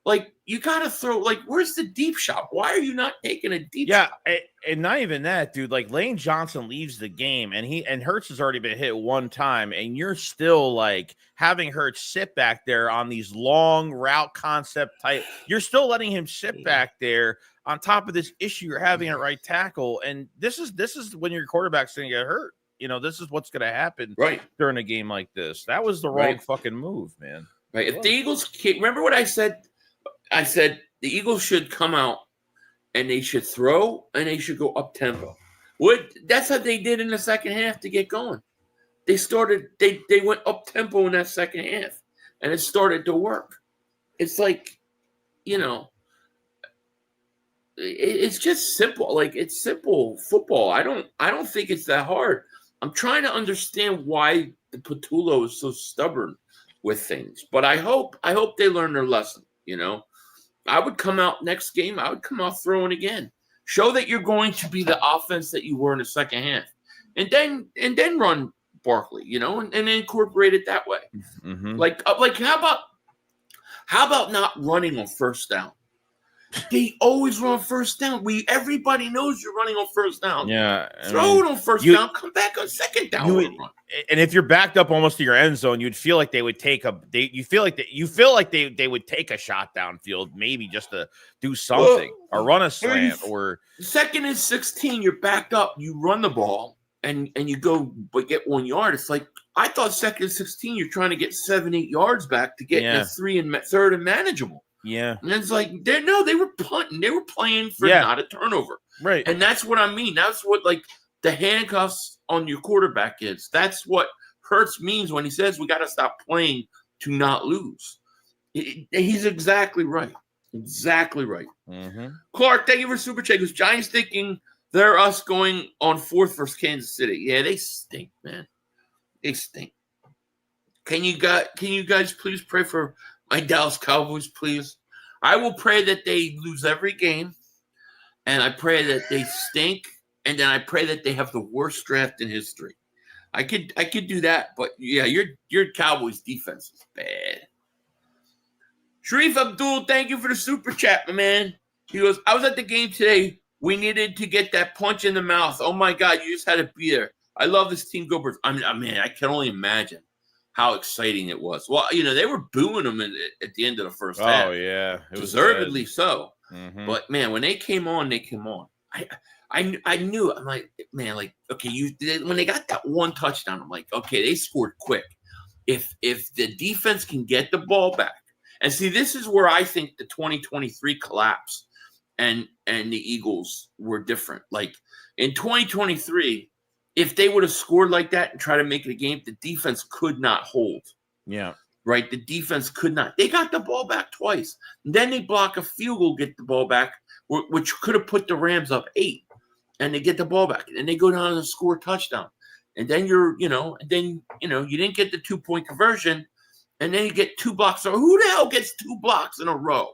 Speaker 3: Like, you got to throw, like, where's the deep shot? Why are you not taking a deep shot?
Speaker 4: Yeah, and not even that, dude. Like, Lane Johnson leaves the game, and Hurts has already been hit one time, and you're still, like, having Hurts sit back there on these long route concept type. You're still letting him sit back there on top of this issue you're having at right tackle, and this is when your quarterback's going to get hurt. This is what's going to happen during a game like this. That was the wrong fucking move, man.
Speaker 3: Right. If the Eagles – remember what I said? I said the Eagles should come out and they should throw and they should go up tempo. That's what they did in the second half to get going. They went up tempo in that second half, and it started to work. It's like, it's just simple. Like, it's simple football. I don't think it's that hard. I'm trying to understand why the Patullo is so stubborn with things, but I hope they learn their lesson. I would come out next game. I would come out throwing again. Show that you're going to be the offense that you were in the second half, and then run Barkley, and incorporate it that way.
Speaker 4: Mm-hmm.
Speaker 3: Like how about not running on first down? They always run first down. Everybody knows you're running on first down.
Speaker 4: Yeah,
Speaker 3: throw it on first down. Come back on second down.
Speaker 4: And if you're backed up almost to your end zone, you'd feel like they would take you feel like they would take a shot downfield, maybe just to do something or run a slant or
Speaker 3: second and 16. You're backed up. You run the ball and you go but get 1 yard. It's like I thought second and 16. You're trying to get 7-8 yards back to get a third and manageable.
Speaker 4: Yeah.
Speaker 3: And it's like, they were punting. They were playing for not a turnover.
Speaker 4: Right.
Speaker 3: And that's what I mean. That's what, like, the handcuffs on your quarterback is. That's what Hurts means when he says we got to stop playing to not lose. He's exactly right. Exactly right.
Speaker 4: Mm-hmm.
Speaker 3: Clark, thank you for super chat. Giants thinking they're us going on 4th versus Kansas City. Yeah, they stink, man. They stink. Can you guys please pray for my Dallas Cowboys, please? I will pray that they lose every game, and I pray that they stink, and then I pray that they have the worst draft in history. I could do that, but yeah, your Cowboys defense is bad. Sharif Abdul, thank you for the super chat, my man. He goes, I was at the game today. We needed to get that punch in the mouth. Oh my God, you just had to be there. I love this team. Go Birds. I can only imagine how exciting it was. Well, they were booing them at the end of the first half.
Speaker 4: Oh, yeah.
Speaker 3: It was deservedly so.
Speaker 4: Mm-hmm.
Speaker 3: But, man, when they came on, they came on. I knew it. I'm like, man, like, okay, when they got that one touchdown, I'm like, okay, they scored quick. If the defense can get the ball back, and see, this is where I think the 2023 collapse and the Eagles were different. Like, in 2023, if they would have scored like that and tried to make it a game, the defense could not hold.
Speaker 4: Yeah.
Speaker 3: Right? The defense could not. They got the ball back twice. And then they block a field goal, get the ball back, which could have put the Rams up 8. And they get the ball back. And they go down and score a touchdown. And then you didn't get the 2-point conversion. And then you get 2 blocks. Who the hell gets 2 blocks in a row?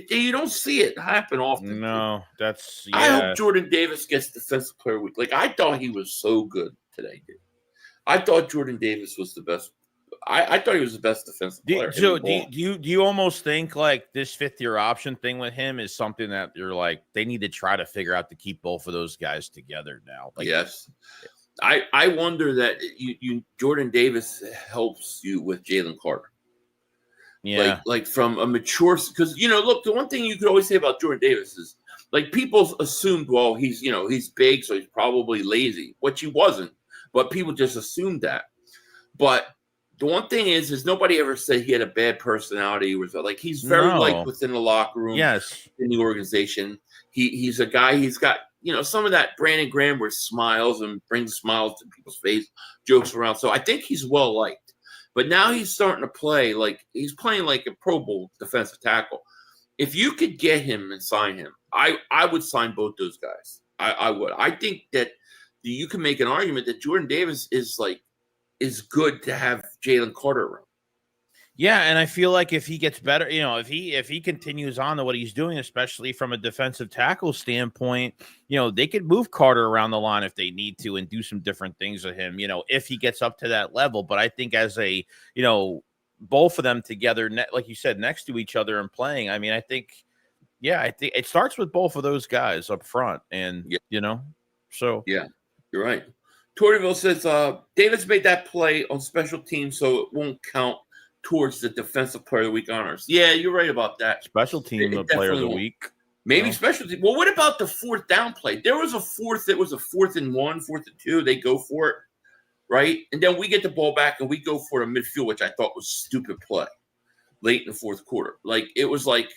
Speaker 3: You don't see it happen often.
Speaker 4: No, that's
Speaker 3: I hope Jordan Davis gets Defensive Player of the Week. Like, I thought he was so good today, dude. I thought Jordan Davis was the best. I thought he was the best defensive player.
Speaker 4: So do you almost think like this 5th-year option thing with him is something that you're like they need to try to figure out to keep both of those guys together now? Like,
Speaker 3: yes. I wonder that Jordan Davis helps you with Jalen Carter.
Speaker 4: Yeah,
Speaker 3: like from a mature, because look, the one thing you could always say about Jordan Davis is like people assumed, well, he's big, so he's probably lazy, which he wasn't, but people just assumed that. But the one thing is nobody ever said he had a bad personality. Was like he's very liked within the locker room,
Speaker 4: yes,
Speaker 3: in the organization. He's a guy. He's got some of that Brandon Graham where smiles and brings smiles to people's face, jokes around. So I think he's well liked. But now he's starting to play like he's playing like a Pro Bowl defensive tackle. If you could get him and sign him, I would sign both those guys. I would. I think that you can make an argument that Jordan Davis is good to have Jalen Carter around.
Speaker 4: Yeah, and I feel like if he gets better, if he continues on to what he's doing, especially from a defensive tackle standpoint, they could move Carter around the line if they need to and do some different things with him, if he gets up to that level. But I think as a, both of them together, like you said, next to each other and playing, I mean, I think it starts with both of those guys up front. And, so.
Speaker 3: Yeah, you're right. Torreyville says Davis made that play on special teams, so it won't count towards the defensive player of the week honors. Yeah, you're right about that.
Speaker 4: Special team player of the week.
Speaker 3: Maybe special team. Well, what about the fourth down play? There was a fourth that was a 4th and 1, 4th and 2. They go for it, right? And then we get the ball back and we go for a midfield, which I thought was stupid play late in the fourth quarter. Like, it was like,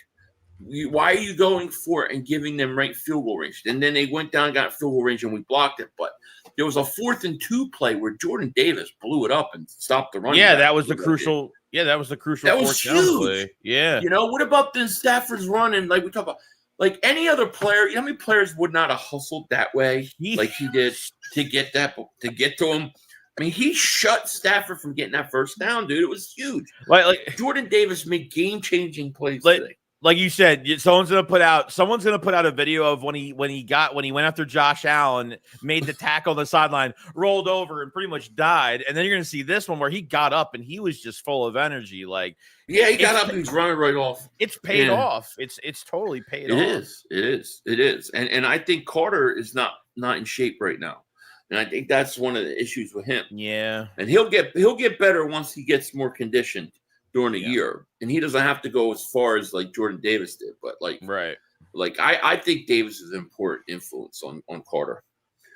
Speaker 3: why are you going for it and giving them right field goal range? And then they went down and got field goal range and we blocked it. But there was a 4th and 2 play where Jordan Davis blew it up and stopped the run.
Speaker 4: Yeah, that was the crucial. Yeah, that was the crucial.
Speaker 3: That was huge.
Speaker 4: Play. Yeah.
Speaker 3: What about then Stafford's run? And like we talk about, like any other player, how many players would not have hustled that way like he did to get to him? I mean, he shut Stafford from getting that first down, dude. It was huge. Like Jordan Davis made game-changing plays today.
Speaker 4: Like you said, someone's gonna put out a video of when he went after Josh Allen, made the tackle on the sideline, rolled over and pretty much died. And then you're gonna see this one where he got up and he was just full of energy. Like,
Speaker 3: yeah, he got up and he's running right off.
Speaker 4: It's paid off. It's totally paid off.
Speaker 3: It is. And I think Carter is not in shape right now. And I think that's one of the issues with him.
Speaker 4: Yeah.
Speaker 3: And he'll get better once he gets more conditioned during the year, and he doesn't have to go as far as like Jordan Davis did, but I think Davis is an important influence on Carter.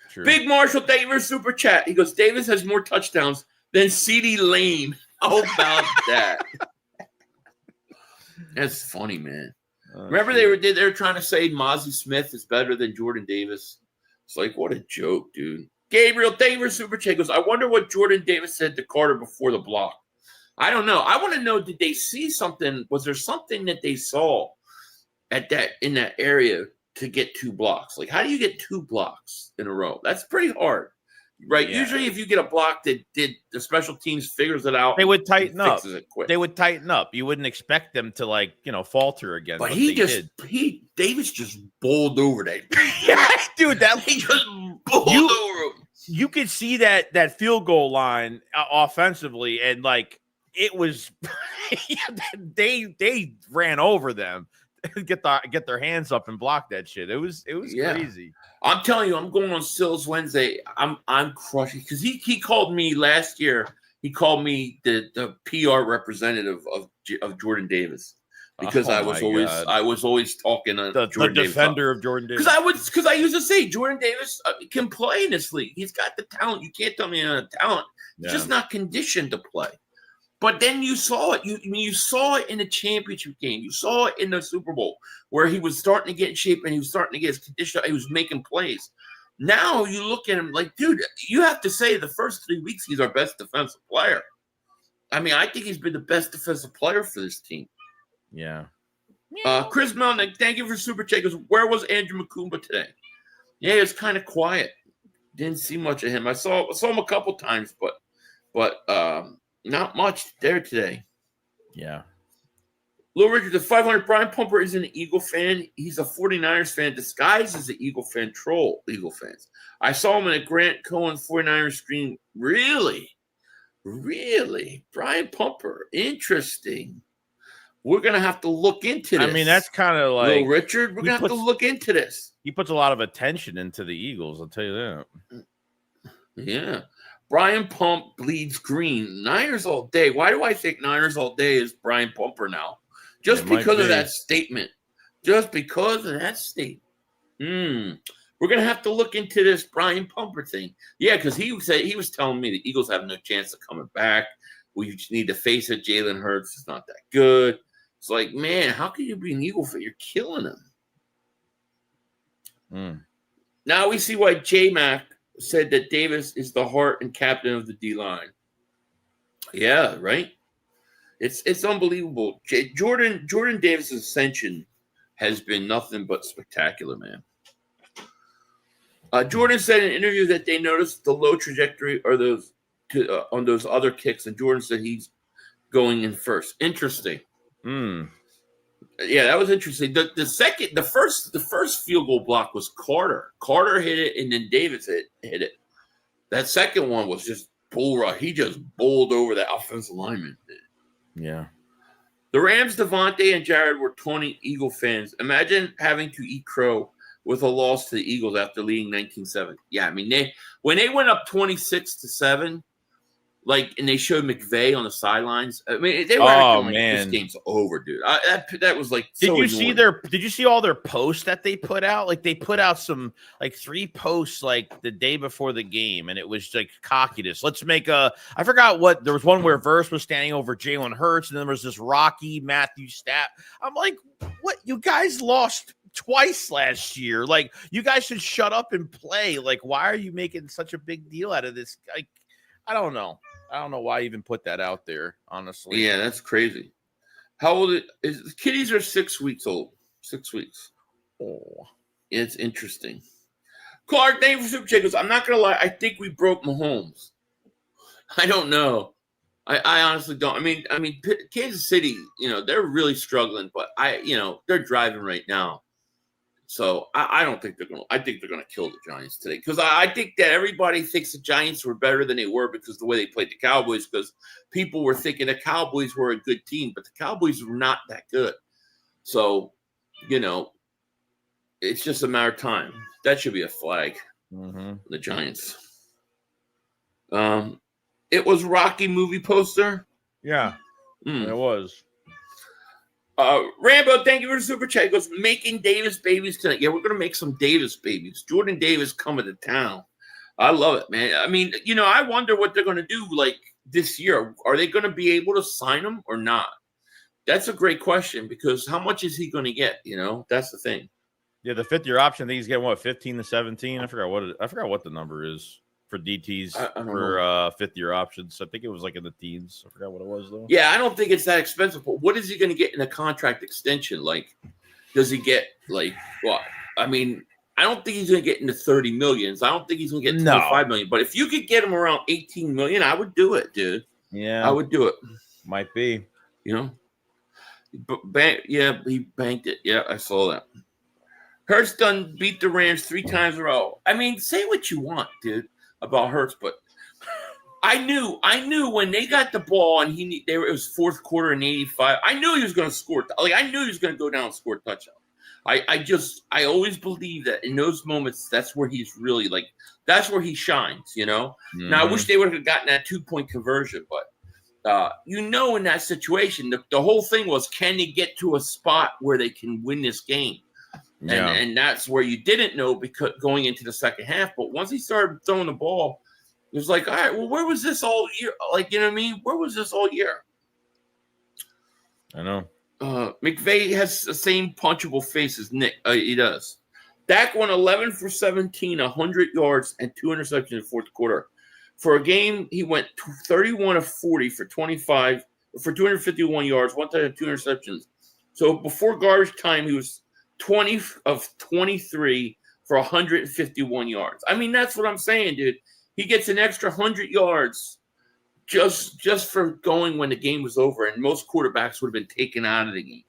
Speaker 4: True.
Speaker 3: Big Marshall, thank you for super chat. He goes, Davis has more touchdowns than CeeDee Lane. How about that? That's funny, man. Remember they were trying to say Mozzie Smith is better than Jordan Davis. It's like, what a joke, dude. Gabriel, thank you for super chat. He goes, I wonder what Jordan Davis said to Carter before the block. I don't know. I want to know, did they see something? Was there something that they saw in that area to get 2 blocks? Like, how do you get 2 blocks in a row? That's pretty hard, right? Yeah. Usually if you get a block that the special teams figures it out,
Speaker 4: they would tighten up. They would tighten up. You wouldn't expect them to falter again.
Speaker 3: But Davis just bowled over that.
Speaker 4: Yeah, dude, he
Speaker 3: just bowled over him.
Speaker 4: You could see that field goal line offensively, and like, it was they ran over them, get their hands up and block that shit. It was crazy.
Speaker 3: I'm telling you, I'm going on Sills Wednesday. I'm crushing because he called me last year. He called me the PR representative of Jordan Davis because I was always talking
Speaker 4: the
Speaker 3: Jordan
Speaker 4: defender
Speaker 3: Davis
Speaker 4: of Jordan Davis.
Speaker 3: Because I used to say Jordan Davis can play in this league. He's got the talent. You can't tell me he doesn't have talent. He's just not conditioned to play. But then you saw it. You saw it in the championship game. You saw it in the Super Bowl where he was starting to get in shape and he was starting to get his condition. He was making plays. Now you look at him like, dude, you have to say the first 3 weeks he's our best defensive player. I mean, I think he's been the best defensive player for this team.
Speaker 4: Yeah.
Speaker 3: Chris Melnick, thank you for super chat. Where was Andrew Makumba today? Yeah, it was kind of quiet. Didn't see much of him. I saw him a couple times, but not much there today.
Speaker 4: Yeah.
Speaker 3: Lou Richard, the 500 Brian Pumper is an Eagle fan. He's a 49ers fan disguised as an Eagle fan. Troll Eagle fans. I saw him in a Grant Cohen 49ers stream. Really? Brian Pumper. Interesting. We're going to have to look into this.
Speaker 4: I mean, that's kind of like...
Speaker 3: Lou Richard, we're going to have to look into this.
Speaker 4: He puts a lot of attention into the Eagles, I'll tell you that.
Speaker 3: Yeah. Brian Pump bleeds green. Niners all day. Why do I think Niners all day is Brian Pumper now? Just because of that statement. Just because of that statement. We're going to have to look into this Brian Pumper thing. Yeah, because he was telling me the Eagles have no chance of coming back. We just need to face it. Jalen Hurts is not that good. It's like, man, how can you be an Eagle fan? You're killing him. Now we see why J-Mac said that Davis is the heart and captain of the D-line. Yeah, right? It's unbelievable. Jordan Davis' ascension has been nothing but spectacular, man. Jordan said in an interview that they noticed the low trajectory or on those other kicks, and Jordan said he's going in first. Interesting. Yeah, that was interesting. The first field goal block was Carter. Carter hit it, and then Davis hit it. That second one was just bull rush. He just bowled over that offensive lineman.
Speaker 4: Yeah.
Speaker 3: The Rams, Devontae and Jared were 20 Eagle fans. Imagine having to eat crow with a loss to the Eagles after leading 19-7. Yeah, I mean, when they went up 26-7, and they showed McVay on the sidelines. I mean, they were acting like this game's over, dude. That was like.
Speaker 4: Did you see all their posts that they put out? Like they put out some 3 posts the day before the game, and it was like cockiness. Let's make I forgot what there was one where Verse was standing over Jalen Hurts, and then there was this Rocky Matthew stat. I'm like, what? You guys lost twice last year. Like, you guys should shut up and play. Like, why are you making such a big deal out of this? I don't know. I don't know why I even put that out there, honestly.
Speaker 3: Yeah, that's crazy. How old is the kiddies are 6 weeks old. 6 weeks.
Speaker 4: Oh.
Speaker 3: It's interesting. Clark, thank you for Super Chickens. I'm not gonna lie, I think we broke Mahomes. I don't know. I honestly don't. I mean, Kansas City, they're really struggling, but they're driving right now. So I don't think they're going to – I think they're going to kill the Giants today because I think that everybody thinks the Giants were better than they were because of the way they played the Cowboys, because people were thinking the Cowboys were a good team, but the Cowboys were not that good. So, it's just a matter of time. That should be a flag for the Giants. It was Rocky movie poster.
Speaker 4: Yeah, it was.
Speaker 3: Rambo, thank you for the super chat. He goes, making Davis babies tonight. Yeah, we're going to make some Davis babies. Jordan Davis coming to town. I love it, man. I mean, I wonder what they're going to do this year. Are they going to be able to sign him or not? That's a great question because how much is he going to get? That's the thing.
Speaker 4: Yeah, the 5th-year option, I think he's getting 15 to 17. I forgot what the number is for DTs for 5th-year options. I think it was in the teens. I forgot what it was though.
Speaker 3: Yeah, I don't think it's that expensive. But what is he going to get in a contract extension? Does he get what? I mean, I don't think he's going to get into 30 millions. I don't think he's going to get 25 million. But if you could get him around 18 million, I would do it, dude.
Speaker 4: Yeah,
Speaker 3: I would do it.
Speaker 4: Might be.
Speaker 3: But he banked it. Yeah, I saw that. Hurts done beat the Rams 3 times in a row. I mean, say what you want, dude, about Hurts, but I knew when they got the ball and it was 4th quarter and 85. I knew he was going to score. I knew he was going to go down and score a touchdown. I always believe that in those moments, that's where he's really that's where he shines. Now I wish they would have gotten that 2-point conversion, but in that situation, the whole thing was, can they get to a spot where they can win this game?
Speaker 4: Yeah.
Speaker 3: And that's where you didn't know because going into the second half. But once he started throwing the ball, it was all right, well, where was this all year? Where was this all year?
Speaker 4: I know.
Speaker 3: McVay has the same punchable face as Nick. He does. Dak went 11 for 17, 100 yards, and 2 interceptions in the 4th quarter. For a game, he went 31 of 40 for 251 yards, 1 touchdown, 2 interceptions. So before garbage time, he was 20 of 23 for 151 yards. I mean, that's what I'm saying, dude. He gets an extra 100 yards just for going when the game was over, and most quarterbacks would have been taken out of the game.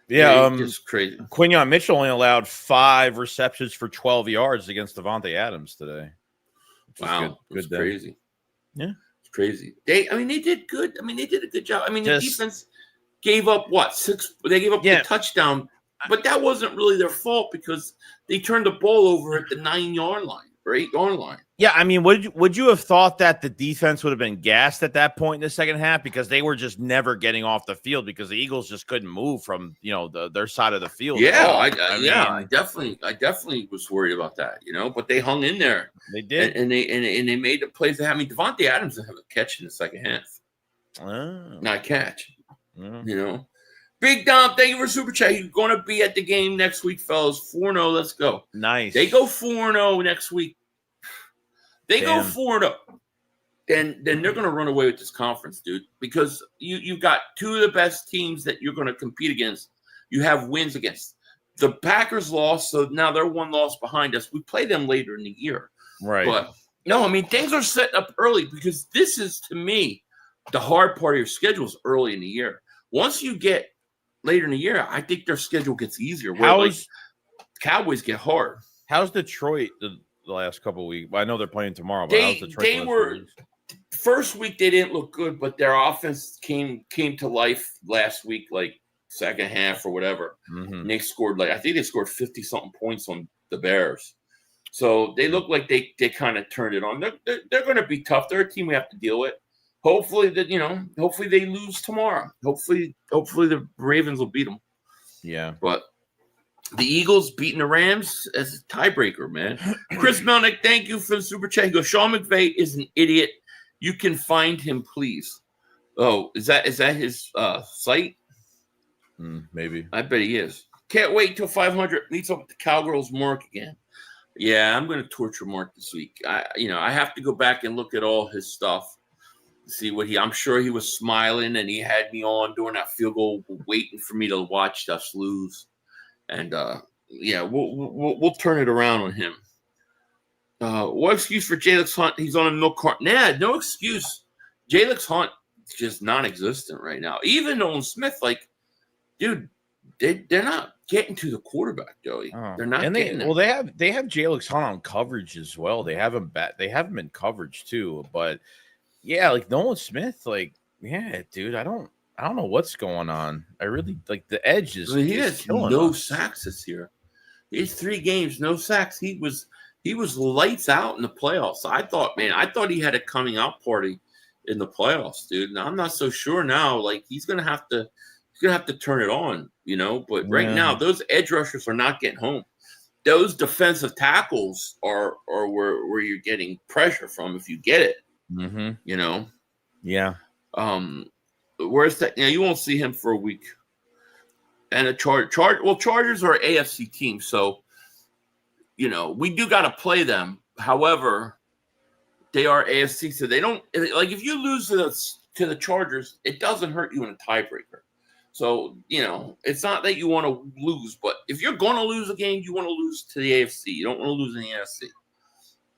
Speaker 4: Yeah,
Speaker 3: just crazy.
Speaker 4: Quinyon Mitchell only allowed 5 receptions for 12 yards against Devontae Adams today.
Speaker 3: Wow,
Speaker 4: good
Speaker 3: crazy.
Speaker 4: Yeah,
Speaker 3: it's crazy. They did good. I mean, they did a good job. I mean, the defense gave up 6? They gave up the touchdown. But that wasn't really their fault because they turned the ball over at the 9-yard line or 8-yard line.
Speaker 4: Yeah, I mean, would you have thought that the defense would have been gassed at that point in the second half because they were just never getting off the field because the Eagles just couldn't move from their side of the field?
Speaker 3: Yeah, I definitely was worried about that. But they hung in there.
Speaker 4: They did,
Speaker 3: and they made the plays. Devontae Adams didn't have a catch in the second half.
Speaker 4: Oh.
Speaker 3: Not a catch. Big Dom, thank you for super chat. He's going to be at the game next week, fellas. 4-0. Let's go.
Speaker 4: Nice.
Speaker 3: They go 4-0 next week. They
Speaker 4: Damn.
Speaker 3: go 4-0. Then they're going to run away with this conference, dude, because you've got two of the best teams that you're going to compete against. You have wins against. The Packers lost, so now they're one loss behind us. We play them later in the year.
Speaker 4: Right.
Speaker 3: But, no, I mean, things are setting up early because this is, to me, the hard part of your schedule is early in the year. Once you get later in the year, I think their schedule gets easier. Cowboys get hard.
Speaker 4: How's Detroit the last couple of weeks? Well, I know they're playing tomorrow, but how's Detroit?
Speaker 3: First week they didn't look good, but their offense came to life last week, like second half or whatever.
Speaker 4: Mm-hmm.
Speaker 3: And they scored I think they scored 50-something points on the Bears. So they look like they kind of turned it on. They're going to be tough. They're a team we have to deal with. Hopefully hopefully they lose tomorrow. Hopefully the Ravens will beat them.
Speaker 4: Yeah.
Speaker 3: But the Eagles beating the Rams as a tiebreaker, man. Chris Melnick, thank you for the super chat. He goes, Sean McVay is an idiot. You can find him, please. Oh, is that his site?
Speaker 4: Maybe.
Speaker 3: I bet he is. Can't wait till 500 meets up with the Cowgirls Mark again. Yeah, I'm going to torture Mark this week. I have to go back and look at all his stuff. See what I'm sure he was smiling and he had me on during that field goal, waiting for me to watch us lose. And we'll turn it around on him. What excuse for Jaylex Hunt? He's on a milk carton. Nah, no excuse. Jaylex Hunt is just non-existent right now. Even Nolan Smith, dude, they're not getting to the quarterback, Joey. They're not getting there.
Speaker 4: Well, they have Jaylex Hunt on coverage as well. They have him in coverage too. But yeah, Nolan Smith, dude, I don't know what's going on. I really the edge is.
Speaker 3: He has no sacks this year. He has 3 games, no sacks. He was lights out in the playoffs. I thought he had a coming out party in the playoffs, dude. And I'm not so sure now. He's gonna have to turn it on, But right now, those edge rushers are not getting home. Those defensive tackles are where you're getting pressure from if you get it.
Speaker 4: Mm-hmm.
Speaker 3: Yeah. Where's that? You won't see him for a week. And Chargers are an AFC team, so we do got to play them. However, they are AFC, so they don't if you lose to the Chargers, it doesn't hurt you in a tiebreaker. So it's not that you want to lose, but if you're going to lose a game, you want to lose to the AFC. You don't want to lose in the NFC.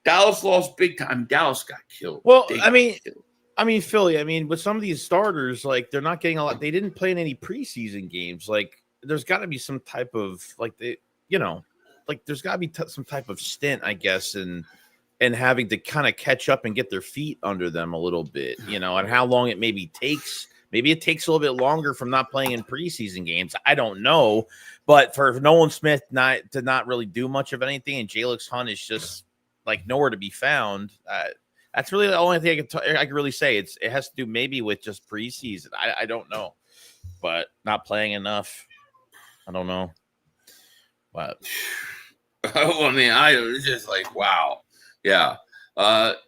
Speaker 3: Dallas lost big time. Dallas got killed.
Speaker 4: Well, Philly, with some of these starters, they're not getting a lot. They didn't play in any preseason games. There's got to be some type of there's got to be some type of stint, I guess, and having to kind of catch up and get their feet under them a little bit, and how long it maybe takes. Maybe it takes a little bit longer from not playing in preseason games. I don't know, but for Nolan Smith to not really do much of anything, and Jaylex Hunt is just nowhere to be found. That's really the only thing I can really say. It has to do maybe with just preseason. I don't know, but not playing enough. I don't know, but
Speaker 3: I was just wow, yeah.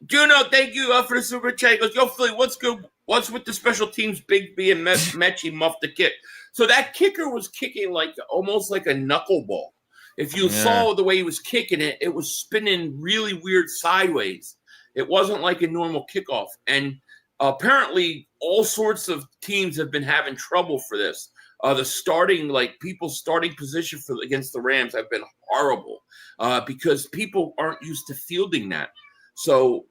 Speaker 3: Juno, thank you for the super chat. Goes, yo, Philly, what's good? What's with the special teams? Big B and Mechie muffed the kick. So that kicker was kicking almost like a knuckleball. If you saw the way he was kicking it, it was spinning really weird sideways. It wasn't like a normal kickoff. And apparently all sorts of teams have been having trouble for this. The starting, people's starting position against the Rams have been horrible because people aren't used to fielding that. So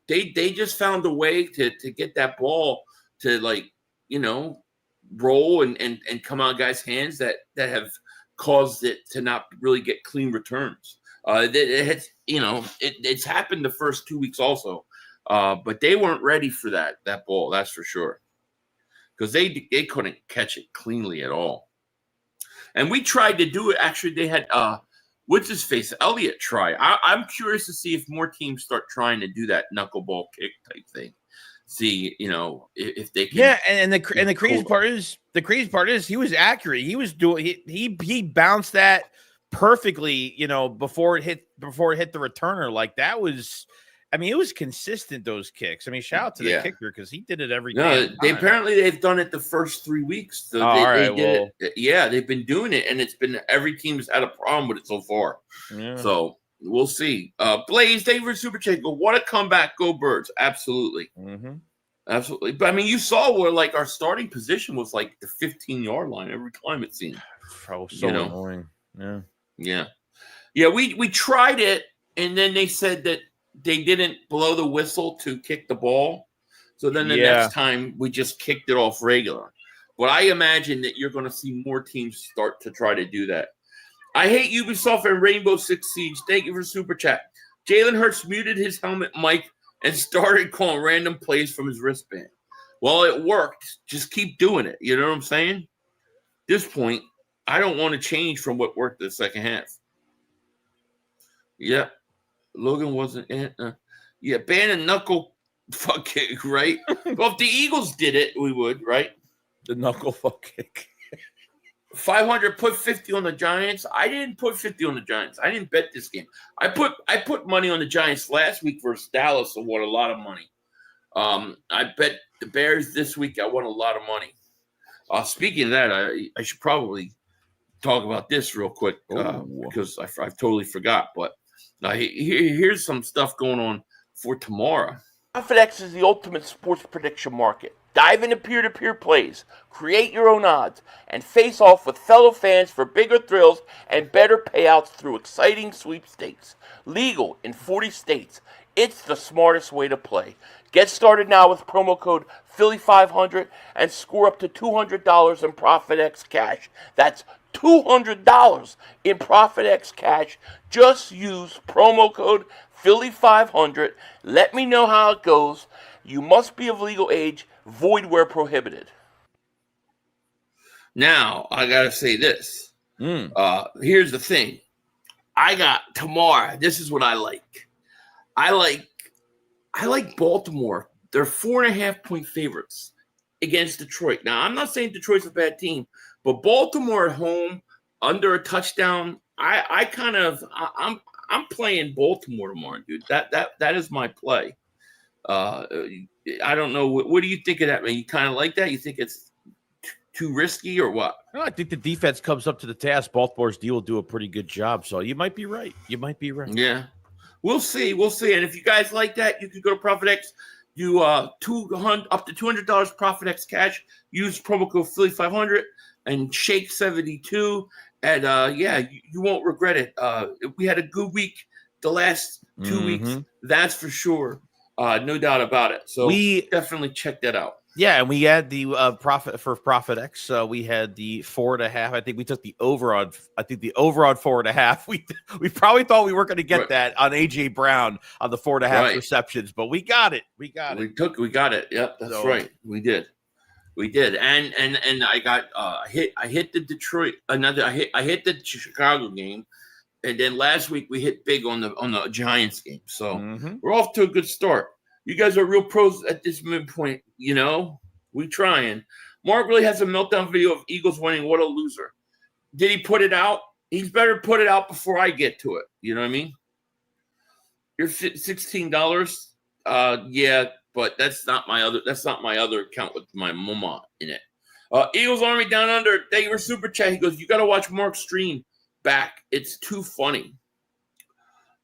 Speaker 3: they just found a way to get that ball to roll and come out of guys' hands that have caused it to not really get clean returns. It's happened the first 2 weeks also, but they weren't ready for that ball. That's for sure, because they couldn't catch it cleanly at all. And we tried to do it. Actually, they had what's his face, Elliott try. I'm curious to see if more teams start trying to do that knuckleball kick type thing. See, if they can.
Speaker 4: Yeah, and the crazy part is he was accurate. He was doing he bounced that perfectly, before it hit the returner. I mean, it was consistent, those kicks. I mean, shout out to the kicker because he did it every
Speaker 3: No,
Speaker 4: day.
Speaker 3: they've done it the first 3 weeks. So they did it. Yeah, they've been doing it, and it's been every team's had a problem with it so far.
Speaker 4: Yeah.
Speaker 3: So we'll see. Blaze, thank you for super chat. Go, what a comeback! Go Birds! Absolutely, absolutely. But I mean, you saw where like our starting position was like the 15-yard line every time it seemed.
Speaker 4: Oh, so annoying.
Speaker 3: Yeah. We tried it, and then they said that they didn't blow the whistle to kick the ball. So then the next time we just kicked it off regular. But I imagine that you're going to see more teams start to try to do that. I hate Ubisoft and Rainbow Six Siege. Thank you for super chat. Jalen Hurts muted his helmet mic and started calling random plays from his wristband. Well, it worked. Just keep doing it. You know what I'm saying? At this point, I don't want to change from what worked the second half. Yeah. Logan wasn't in. Ban a knuckle fuck kick, right? Well, if the Eagles did it, we would, right?
Speaker 4: The knuckle fuck kick.
Speaker 3: 500, put 50 on the Giants. I didn't put 50 on the Giants. I didn't bet this game. I put money on the Giants last week versus Dallas and won a lot of money. I bet the Bears this week. I won a lot of money. Speaking of that, I should probably talk about this real quick because I totally forgot. But here's some stuff going on for tomorrow. ProfitX is the ultimate sports prediction market. Dive into peer-to-peer plays, create your own odds, and face off with fellow fans for bigger thrills and better payouts through exciting sweepstakes. Legal in 40 states. It's the smartest way to play. Get started now with promo code Philly500 and score up to $200 in ProfitX cash. That's $200 in ProfitX cash. Just use promo code Philly500. Let me know how it goes. You must be of legal age. Void where prohibited. Now, I got to say this. Here's the thing. I got tomorrow. This is what I like. I like Baltimore. They're 4.5-point favorites against Detroit. Now, I'm not saying Detroit's a bad team, but Baltimore at home under a touchdown. I'm playing Baltimore tomorrow, dude. That is my play. I don't know. What do you think of that, man? You kind of like that? You think it's too risky or what?
Speaker 4: I think the defense comes up to the task. Baltimore's D will do a pretty good job. So you might be right.
Speaker 3: Yeah. We'll see. And if you guys like that, you can go to ProfitX. Do up to $200 ProfitX cash. Use promo code Philly500 and Shake 72. And you won't regret it. We had a good week the last 2 weeks. That's for sure. No doubt about it. So we definitely check that out.
Speaker 4: Yeah, and we had the profit for ProfitX. So we had the 4.5. I think we took the over on. I think the over on 4.5. We probably thought we weren't going to get that on AJ Brown on the 4.5 receptions, but we got it. We got it. Yep, that's right. We did. And I got I hit the Detroit. I hit the Chicago game. And then last week we hit big on the Giants game. So we're off to a good start. You guys are real pros at this midpoint. You know, we trying. Mark really has a meltdown video of Eagles winning. What a loser. Did he put it out? He's better put it out before I get to it. You know what I mean? You're $16. Yeah, but that's not my other account with my mama in it. Eagles Army Down Under. Thank you for super chat. He goes, you got to watch Mark's stream back. It's too funny.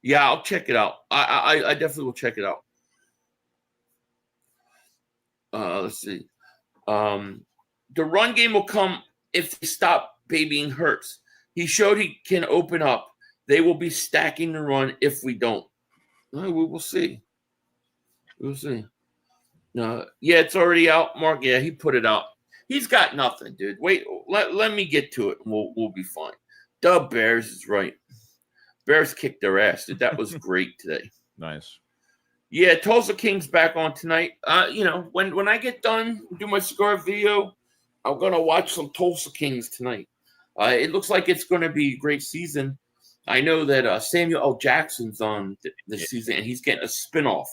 Speaker 4: Yeah, I'll check it out. I definitely will check it out. Let's see. The run game will come if they stop babying Hurts. He showed he can open up. They will be stacking the run if we don't. We will see. We'll see. Yeah, it's already out, Mark. Yeah, he put it out. He's got nothing, dude. Wait, let me get to it, and we'll be fine. The Bears is right. Bears kicked their ass, dude. That was great today. Nice.
Speaker 3: Yeah, Tulsa King's back on tonight. When I get done do my cigar video, I'm gonna watch some Tulsa Kings tonight. It looks like it's gonna be a great season. I know that Samuel L. Jackson's on this season, and he's getting a spinoff.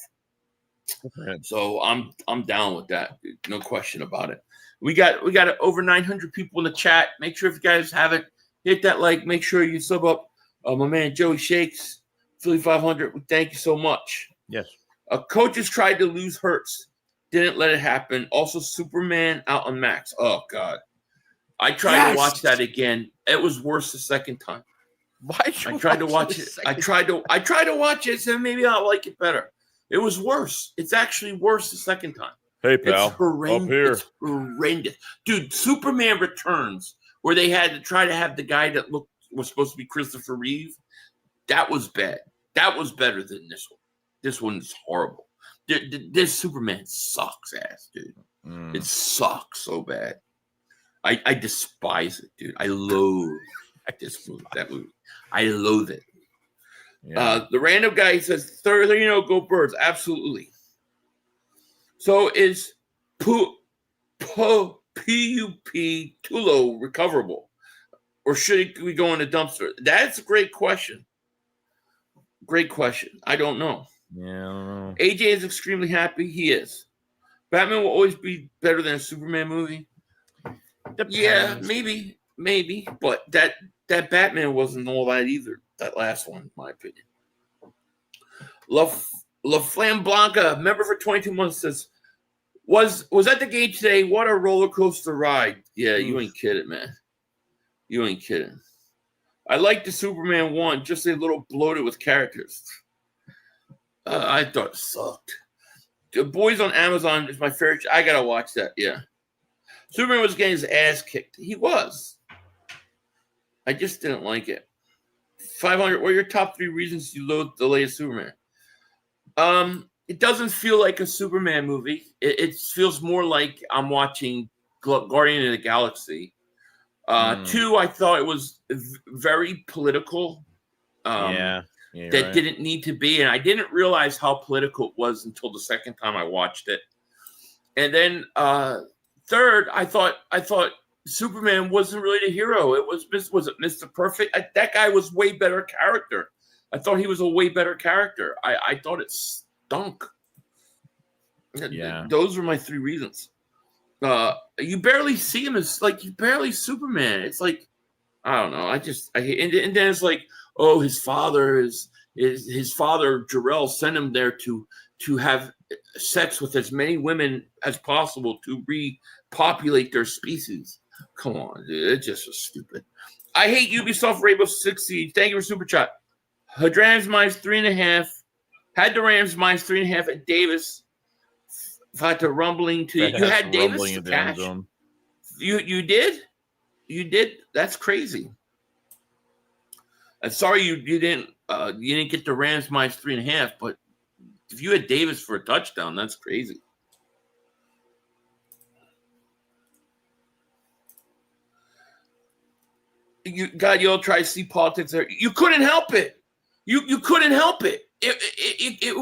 Speaker 3: So I'm down with that, dude. No question about it. We got over 900 people in the chat. Make sure if you guys haven't hit that like, make sure you sub up. My man Joeyshakes, Philly 500. Thank you so much.
Speaker 4: Yes.
Speaker 3: Coaches tried to lose Hurts. Didn't let it happen. Also, Superman out on Max. Oh, God. I tried to watch that again. It was worse the second time.
Speaker 4: I
Speaker 3: tried to watch it. I tried to watch it, so maybe I'll like it better. It was worse. It's actually worse the second time.
Speaker 4: Hey, pal.
Speaker 3: It's horrendous.
Speaker 4: Up here.
Speaker 3: It's horrendous. Dude, Superman Returns, where they had to try to have the guy that was supposed to be Christopher Reeve, that was bad. That was better than this one. This one's horrible. This Superman sucks ass, dude. It sucks so bad. I despise it, dude. I loathe that movie. I loathe it. Yeah. The random guy says, go Birds. Absolutely. So is PUP Tulo recoverable? Or should we go in the dumpster? That's a great question. Great question. I don't know.
Speaker 4: Yeah, I don't know. AJ
Speaker 3: is extremely happy. He is. Batman will always be better than a Superman movie. Depends. Yeah, maybe. But that Batman wasn't all that either. That last one, in my opinion. La Flamme Blanca, member for 22 months, says, was at the game today. What a roller coaster ride. Yeah, you ain't kidding, man. You ain't kidding. I like the Superman one, just a little bloated with characters. I thought it sucked. The Boys on Amazon is my favorite. I gotta watch that. Yeah, Superman was getting his ass kicked. He was. I just didn't like it. 500. What are your top 3 reasons you loathe the latest Superman? It doesn't feel like a Superman movie. It feels more like I'm watching Guardian of the Galaxy. 2, I thought it was very political. That didn't need to be, and I didn't realize how political it was until the second time I watched it. And then 3rd, I thought Superman wasn't really the hero. It was it Mr. Perfect? That guy was way better character. I thought he was a way better character. I thought it stunk. Yeah, those were my 3 reasons. You barely see him as you barely Superman. It's like, I don't know. I hate, and then it's like, oh, his father his father Jor-El sent him there to have sex with as many women as possible to repopulate their species. Come on, dude. It just was stupid. I hate Ubisoft Rainbow Six Siege. Thank you for super chat. Rams minus 3.5. Had the Rams minus 3.5 at Davis. Had to rumbling to you had Davis to cash. You did? You did? That's crazy. I'm sorry you didn't get the Rams minus 3.5, but if you had Davis for a touchdown, that's crazy. You'll try to see politics there. You couldn't help it. You couldn't help it. It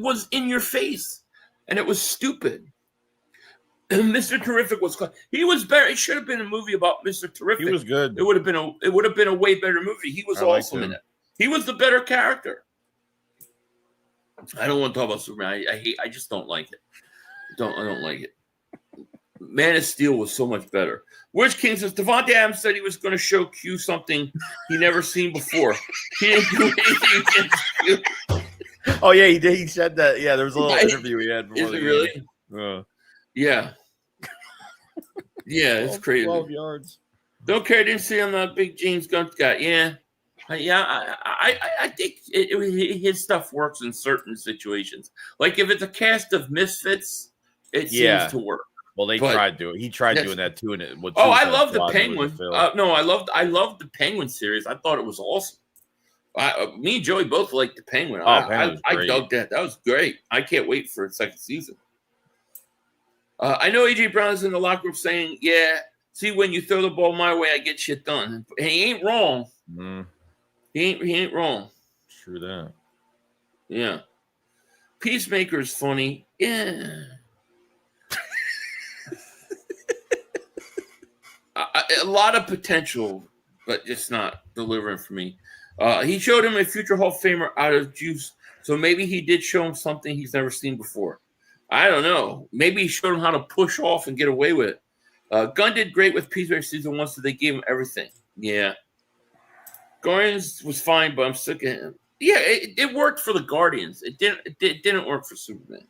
Speaker 3: was in your face, and it was stupid. And Mr. Terrific he was better. It should have been a movie about Mr. Terrific.
Speaker 4: He was good.
Speaker 3: It would have been a way better movie. He was awesome in it. He was the better character. I don't want to talk about Superman. I just don't like it. I don't like it. Man of Steel was so much better. Where's King says Devontae Adams said he was going to show Q something he never seen before. He didn't do anything against Q.
Speaker 4: Oh yeah, he did. He said that. Yeah, there was a little interview he had.
Speaker 3: Is it really? Yeah. Yeah, it's crazy.
Speaker 4: 12 yards.
Speaker 3: Don't care. I didn't see him. The big James Gunn guy. Yeah. I think his stuff works in certain situations. Like if it's a cast of misfits, it seems to work.
Speaker 4: Well, he tried doing that too.
Speaker 3: I love the Penguin. I loved the Penguin series. I thought it was awesome. Me and Joey both liked the Penguin. I dug that. That was great. I can't wait for a second season. I know AJ Brown is in the locker room saying, "Yeah, see, when you throw the ball my way, I get shit done." And he ain't wrong. He ain't wrong.
Speaker 4: True that.
Speaker 3: Yeah. Peacemaker's funny. Yeah. A lot of potential, but just not delivering for me. He showed him a future Hall of Famer out of juice, so maybe he did show him something he's never seen before. I don't know. Maybe he showed him how to push off and get away with it. Gunn did great with Peacemaker season 1, so they gave him everything. Yeah. Guardians was fine, but I'm sick of him. Yeah, it worked for the Guardians. It didn't work for Superman.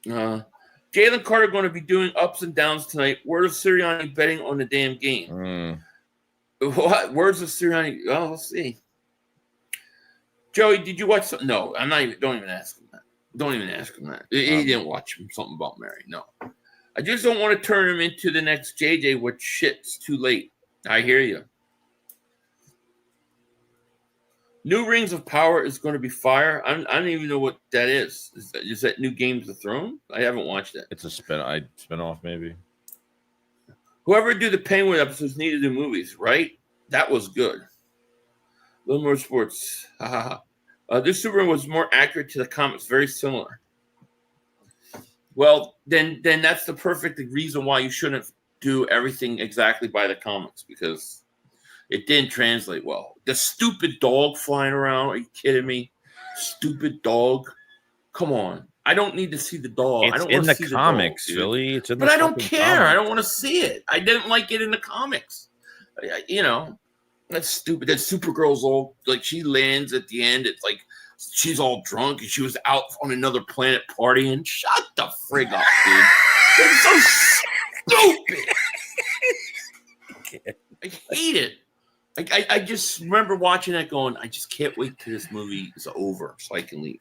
Speaker 3: Jalen Carter going to be doing ups and downs tonight. Where's Sirianni betting on the damn game? What? Where's the Sirianni? Oh, let's see. Joey, did you watch something? No, I'm not even. Don't even ask him that. Don't even ask him that. He didn't watch something about Mary. No, I just don't want to turn him into the next JJ. Which shit's too late. I hear you. New Rings of Power is going to be fire. I don't even know what that is. Is that New Games of Thrones? I haven't watched it.
Speaker 4: It's a spin-off, maybe.
Speaker 3: Whoever do the Penguin episodes needed to do movies, right? That was good. A little more sports. This Superman was more accurate to the comics, very similar. Well, then that's the perfect reason why you shouldn't do everything exactly by the comics, because it didn't translate well. The stupid dog flying around. Are you kidding me? Stupid dog. Come on. I don't need to see the dog.
Speaker 4: It's
Speaker 3: I don't
Speaker 4: in the
Speaker 3: see
Speaker 4: comics,
Speaker 3: the dog,
Speaker 4: Philly. It's in the
Speaker 3: but I don't care.
Speaker 4: comics.
Speaker 3: I don't want to see it. I didn't like it in the comics. You know, that's stupid. That Supergirl's all like, she lands at the end. It's like she's all drunk and she was out on another planet partying. Shut the frig up, dude. It's so stupid. I hate it. I just remember watching that going, I just can't wait till this movie is over so I can leave.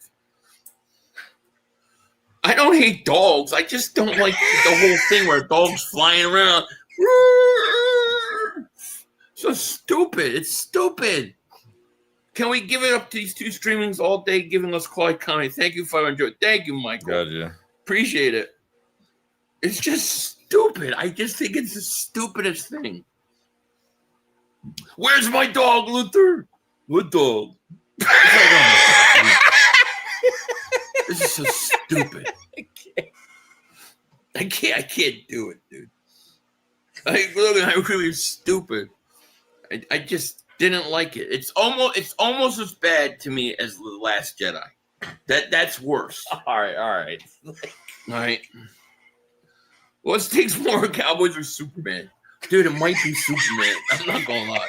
Speaker 3: I don't hate dogs. I just don't like the whole thing where dogs flying around. So stupid. It's stupid. Can we give it up to these two streamings all day giving us quality comedy? Thank you for enjoying. Thank you, Michael.
Speaker 4: Gotcha.
Speaker 3: Appreciate it. It's just stupid. I just think it's the stupidest thing. Where's my dog, Luther? What dog? This is so stupid. I can't do it, dude. I'm really stupid. I just didn't like it. It's almost as bad to me as The Last Jedi. That's worse.
Speaker 4: All right.
Speaker 3: All right. What stinks more, Cowboys or Superman? Dude, it might be Superman. I'm not gonna lie.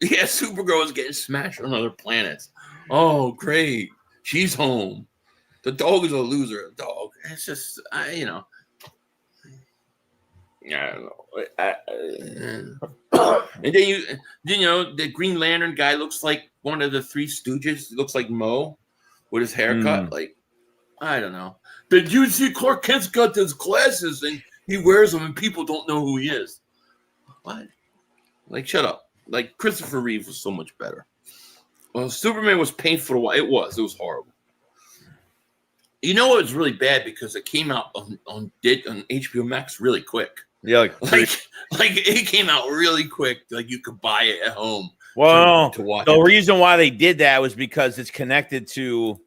Speaker 3: Yeah, Supergirl is getting smashed on other planets. Oh, great. She's home. The dog is a loser. The dog. It's just, I don't know. And then you know, the Green Lantern guy looks like one of the Three Stooges. He looks like Mo with his haircut. Like, I don't know. Did you see Clark Kent's got those glasses and he wears them and people don't know who he is? What? Like, shut up. Like, Christopher Reeve was so much better. Well, Superman was painful to watch. It was horrible. You know, it was really bad because it came out on HBO Max really quick.
Speaker 4: Yeah,
Speaker 3: like it came out really quick. Like, you could buy it at home.
Speaker 4: Well,
Speaker 3: to watch
Speaker 4: the
Speaker 3: it.
Speaker 4: reason why they did that was because it's connected to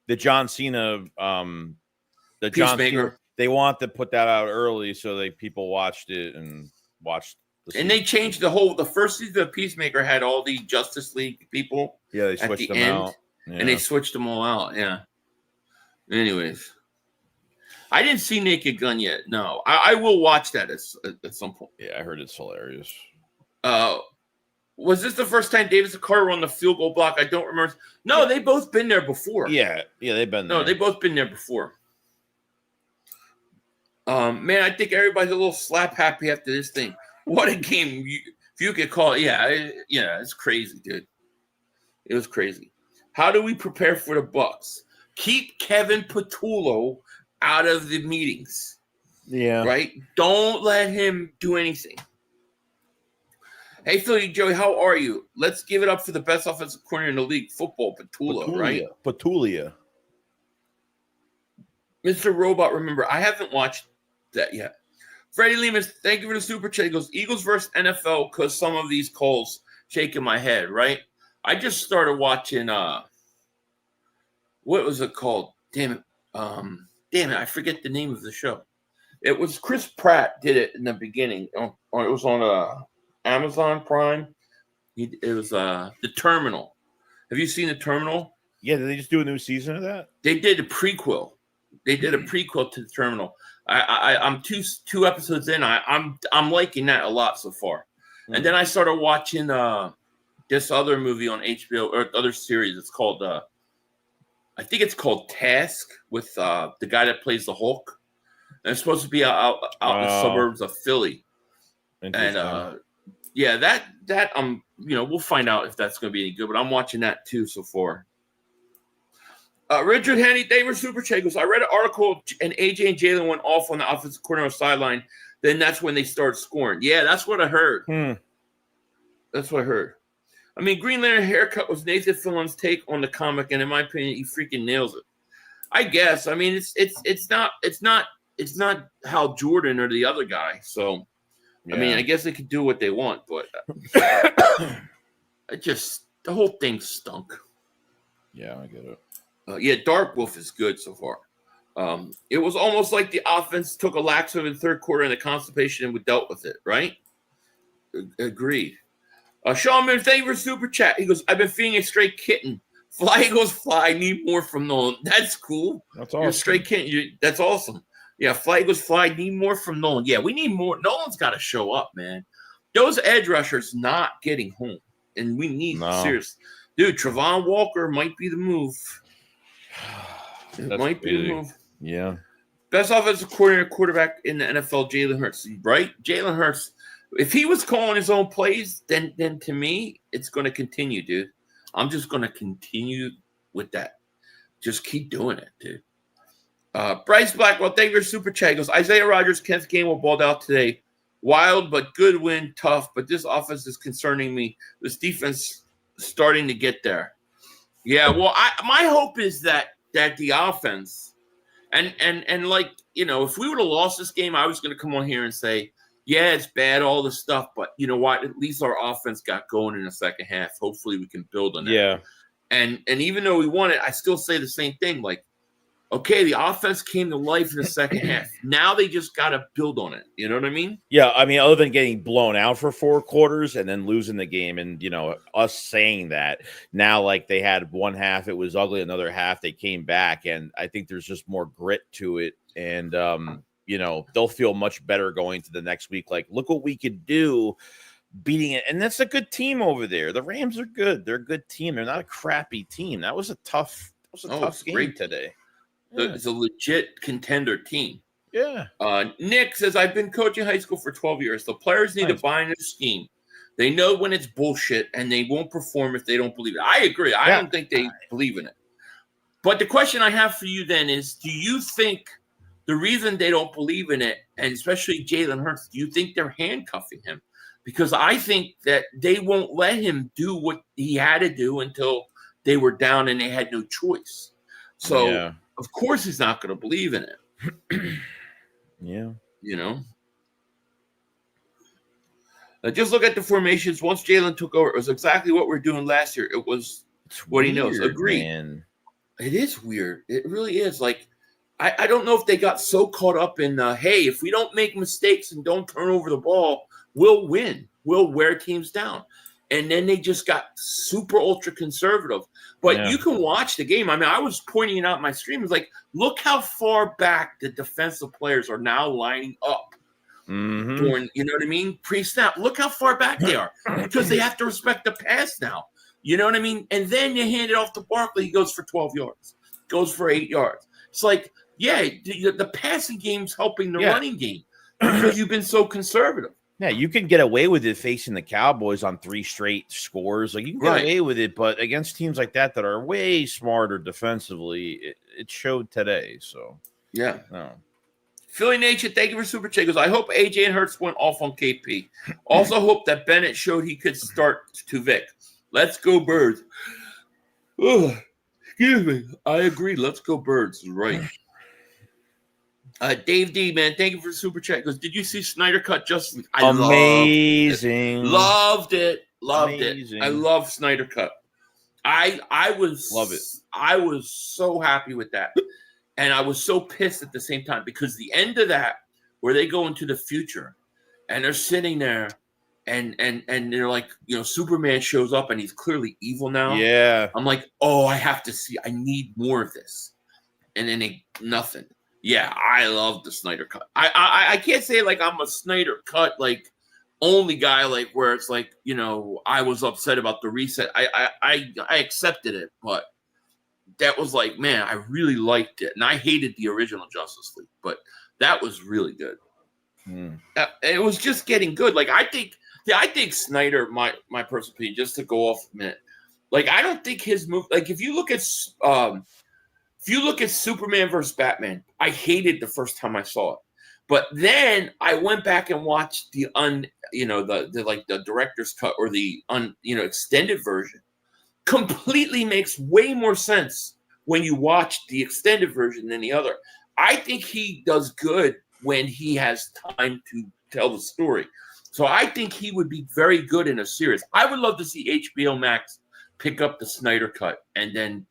Speaker 4: the John Cena, the John Cena. They want to put that out early so people watched it and watched.
Speaker 3: And they changed the first season of Peacemaker had all the Justice League people.
Speaker 4: Yeah, they switched them out. Yeah.
Speaker 3: And they switched them all out. Yeah. Anyways, I didn't see Naked Gun yet. No, I will watch that at some point.
Speaker 4: Yeah, I heard it's hilarious.
Speaker 3: Was this the first time Davis and Carter were on the field goal block? I don't remember. No, they both been there before.
Speaker 4: Yeah, they've been there.
Speaker 3: No, they both been there before. Man, I think everybody's a little slap happy after this thing. What a game! If you could call it, yeah, it's crazy, dude. It was crazy. How do we prepare for the Bucks? Keep Kevin Patullo out of the meetings.
Speaker 4: Yeah.
Speaker 3: Right? Don't let him do anything. Hey, Philly, Joey, how are you? Let's give it up for the best offensive corner in the league, football, Patullo, right?
Speaker 4: Patulia.
Speaker 3: Mr. Robot, remember, I haven't watched that yet. Freddie Lemus, thank you for the super chat. He goes, Eagles versus NFL, because some of these calls shaking my head, right? I just started watching, what was it called? Damn it, I forget the name of the show. It was Chris Pratt did it in the beginning. It was on Amazon Prime. It was The Terminal. Have you seen The Terminal?
Speaker 4: Yeah, did they just do a new season of that?
Speaker 3: They did a prequel. They did a prequel to The Terminal. I'm two episodes in. I'm liking that a lot so far. And then I started watching this other movie on HBO or other series. It's called I think it's called Task with the guy that plays the Hulk. And it's supposed to be out in the suburbs of Philly. And yeah, that we'll find out if that's going to be any good. But I'm watching that too so far. Richard Henny, David Super Chat goes, I read an article and AJ and Jalen went off on the offensive coordinator sideline. Then that's when they started scoring. Yeah, that's what I heard. That's what I heard. I mean, Green Lantern haircut was Nathan Fillon's take on the comic, and in my opinion, he freaking nails it. I guess. I mean, it's not Hal Jordan or the other guy. So, yeah. I mean, I guess they could do what they want, but the whole thing stunk.
Speaker 4: Yeah, I get it.
Speaker 3: Yeah, Dark Wolf is good so far. It was almost like the offense took a laxative in the third quarter and the constipation and we dealt with it, right? Agreed. Sean Moon, thank you for super chat. He goes, I've been feeding a stray kitten. Fly Eagles fly. Need more from Nolan. That's cool.
Speaker 4: That's awesome.
Speaker 3: You're a stray kitten. That's awesome. Yeah, Fly Eagles fly. Need more from Nolan. Yeah, we need more. Nolan's got to show up, man. Those edge rushers not getting home. And we need serious. Dude, Trevon Walker might be the move. It might be the move.
Speaker 4: Yeah.
Speaker 3: Best offensive coordinator quarterback in the NFL, Jalen Hurts, right? Jalen Hurts, if he was calling his own plays, then to me, it's going to continue, dude. I'm just going to continue with that. Just keep doing it, dude. Bryce Blackwell, thank you for super chat. He goes, Isaiah Rodgers, Kenneth Gainwell balled out today. Wild, but good win, tough. But this offense is concerning me. This defense starting to get there. Yeah, well, my hope is that the offense and like, you know, if we would have lost this game, I was going to come on here and say, yeah, it's bad, all this stuff, but you know what? At least our offense got going in the second half. Hopefully we can build on that.
Speaker 4: Yeah.
Speaker 3: And even though we won it, I still say the same thing. Like, okay, the offense came to life in the second half. Now they just got to build on it. You know what I mean?
Speaker 4: Yeah, I mean, other than getting blown out for 4 quarters and then losing the game and, you know, us saying that, now, like, they had one half, it was ugly, another half, they came back, and I think there's just more grit to it. And, you know, they'll feel much better going to the next week. Like, look what we could do beating it. And that's a good team over there. The Rams are good. They're a good team. They're not a crappy team. That was a tough game today.
Speaker 3: Yeah. It's a legit contender team.
Speaker 4: Yeah.
Speaker 3: Nick says, I've been coaching high school for 12 years. The players need to buy into the scheme. They know when it's bullshit, and they won't perform if they don't believe it. I agree. I don't think they believe in it. But the question I have for you then is, do you think the reason they don't believe in it, and especially Jalen Hurts, do you think they're handcuffing him? Because I think that they won't let him do what he had to do until they were down and they had no choice. So, of course, he's not going to believe in it.
Speaker 4: Yeah.
Speaker 3: You know? Just look at the formations. Once Jalen took over, it was exactly what we were doing last year. It was what he knows. Agreed. Man. It is weird. It really is. Like, I don't know if they got so caught up in, hey, if we don't make mistakes and don't turn over the ball, we'll win. We'll wear teams down. And then they just got super ultra conservative. But you can watch the game. I mean, I was pointing it out in my stream. It's like, look how far back the defensive players are now lining up. During, you know what I mean? Pre-snap. Look how far back they are. Because they have to respect the pass now. You know what I mean? And then you hand it off to Barkley. He goes for 12 yards. Goes for 8 yards. It's like, the passing game's helping the running game. Because you've been so conservative.
Speaker 4: Yeah, you can get away with it facing the Cowboys on 3 straight scores. Like, you can get away with it, but against teams like that are way smarter defensively, it showed today. So,
Speaker 3: yeah. No. Philly Nation, thank you for super chat. I hope AJ and Hurts went off on KP. Also hope that Bennett showed he could start to Vic. Let's go Birds. Oh, excuse me. I agree. Let's go Birds. Right. Dave D, man, thank you for the super chat. Goes, did you see Snyder Cut Justice League?
Speaker 4: Amazing.
Speaker 3: Loved it. I love Snyder Cut. I was love it. I was so happy with that. And I was so pissed at the same time because the end of that, where they go into the future and they're sitting there and they're like, you know, Superman shows up and he's clearly evil now.
Speaker 4: Yeah.
Speaker 3: I'm like, oh, I have to see. I need more of this. And then nothing. Yeah, I love the Snyder Cut. I can't say like I'm a Snyder Cut like only guy like where it's like, you know, I was upset about the reset. I accepted it, but that was like, man, I really liked it, and I hated the original Justice League, but that was really good. It was just getting good. Like I think Snyder, my personal opinion, just to go off a minute, like I don't think his move. Like if you look at Superman versus Batman, I hated the first time I saw it, but then I went back and watched the director's cut or the extended version. Completely makes way more sense when you watch the extended version than the other. I think he does good when he has time to tell the story. So I think he would be very good in a series. I would love to see HBO Max pick up the Snyder cut and then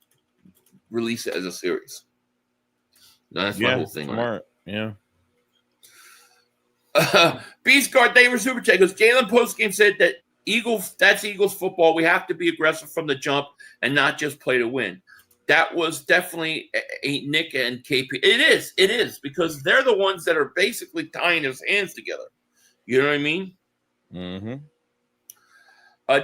Speaker 3: release it as a series. That's my whole thing.
Speaker 4: Smart. Yeah.
Speaker 3: Beast Guard, thank you for Super Chat. Goes, Jalen postgame said that that's Eagles football. We have to be aggressive from the jump and not just play to win. That was definitely a Nick and KP. It is because they're the ones that are basically tying his hands together. You know what I mean?
Speaker 4: Mm-hmm.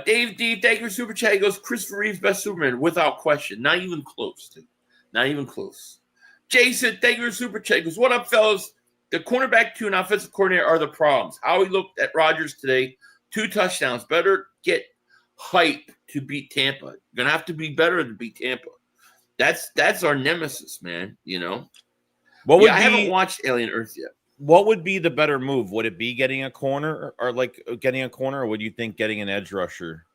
Speaker 3: Dave D, thank you for Super Chat. He goes, Christopher Reeve's best Superman, without question. Not even close, dude. Not even close. Jason, thank you for Super Chat. He goes, what up, fellas? The cornerback 2 and offensive coordinator are the problems. How he looked at Rodgers today, 2 touchdowns. Better get hype to beat Tampa. You're going to have to be better to beat Tampa. That's our nemesis, man, you know? I haven't watched Alien Earth yet.
Speaker 4: What would be the better move? Would it be getting a corner or would you think getting an edge rusher?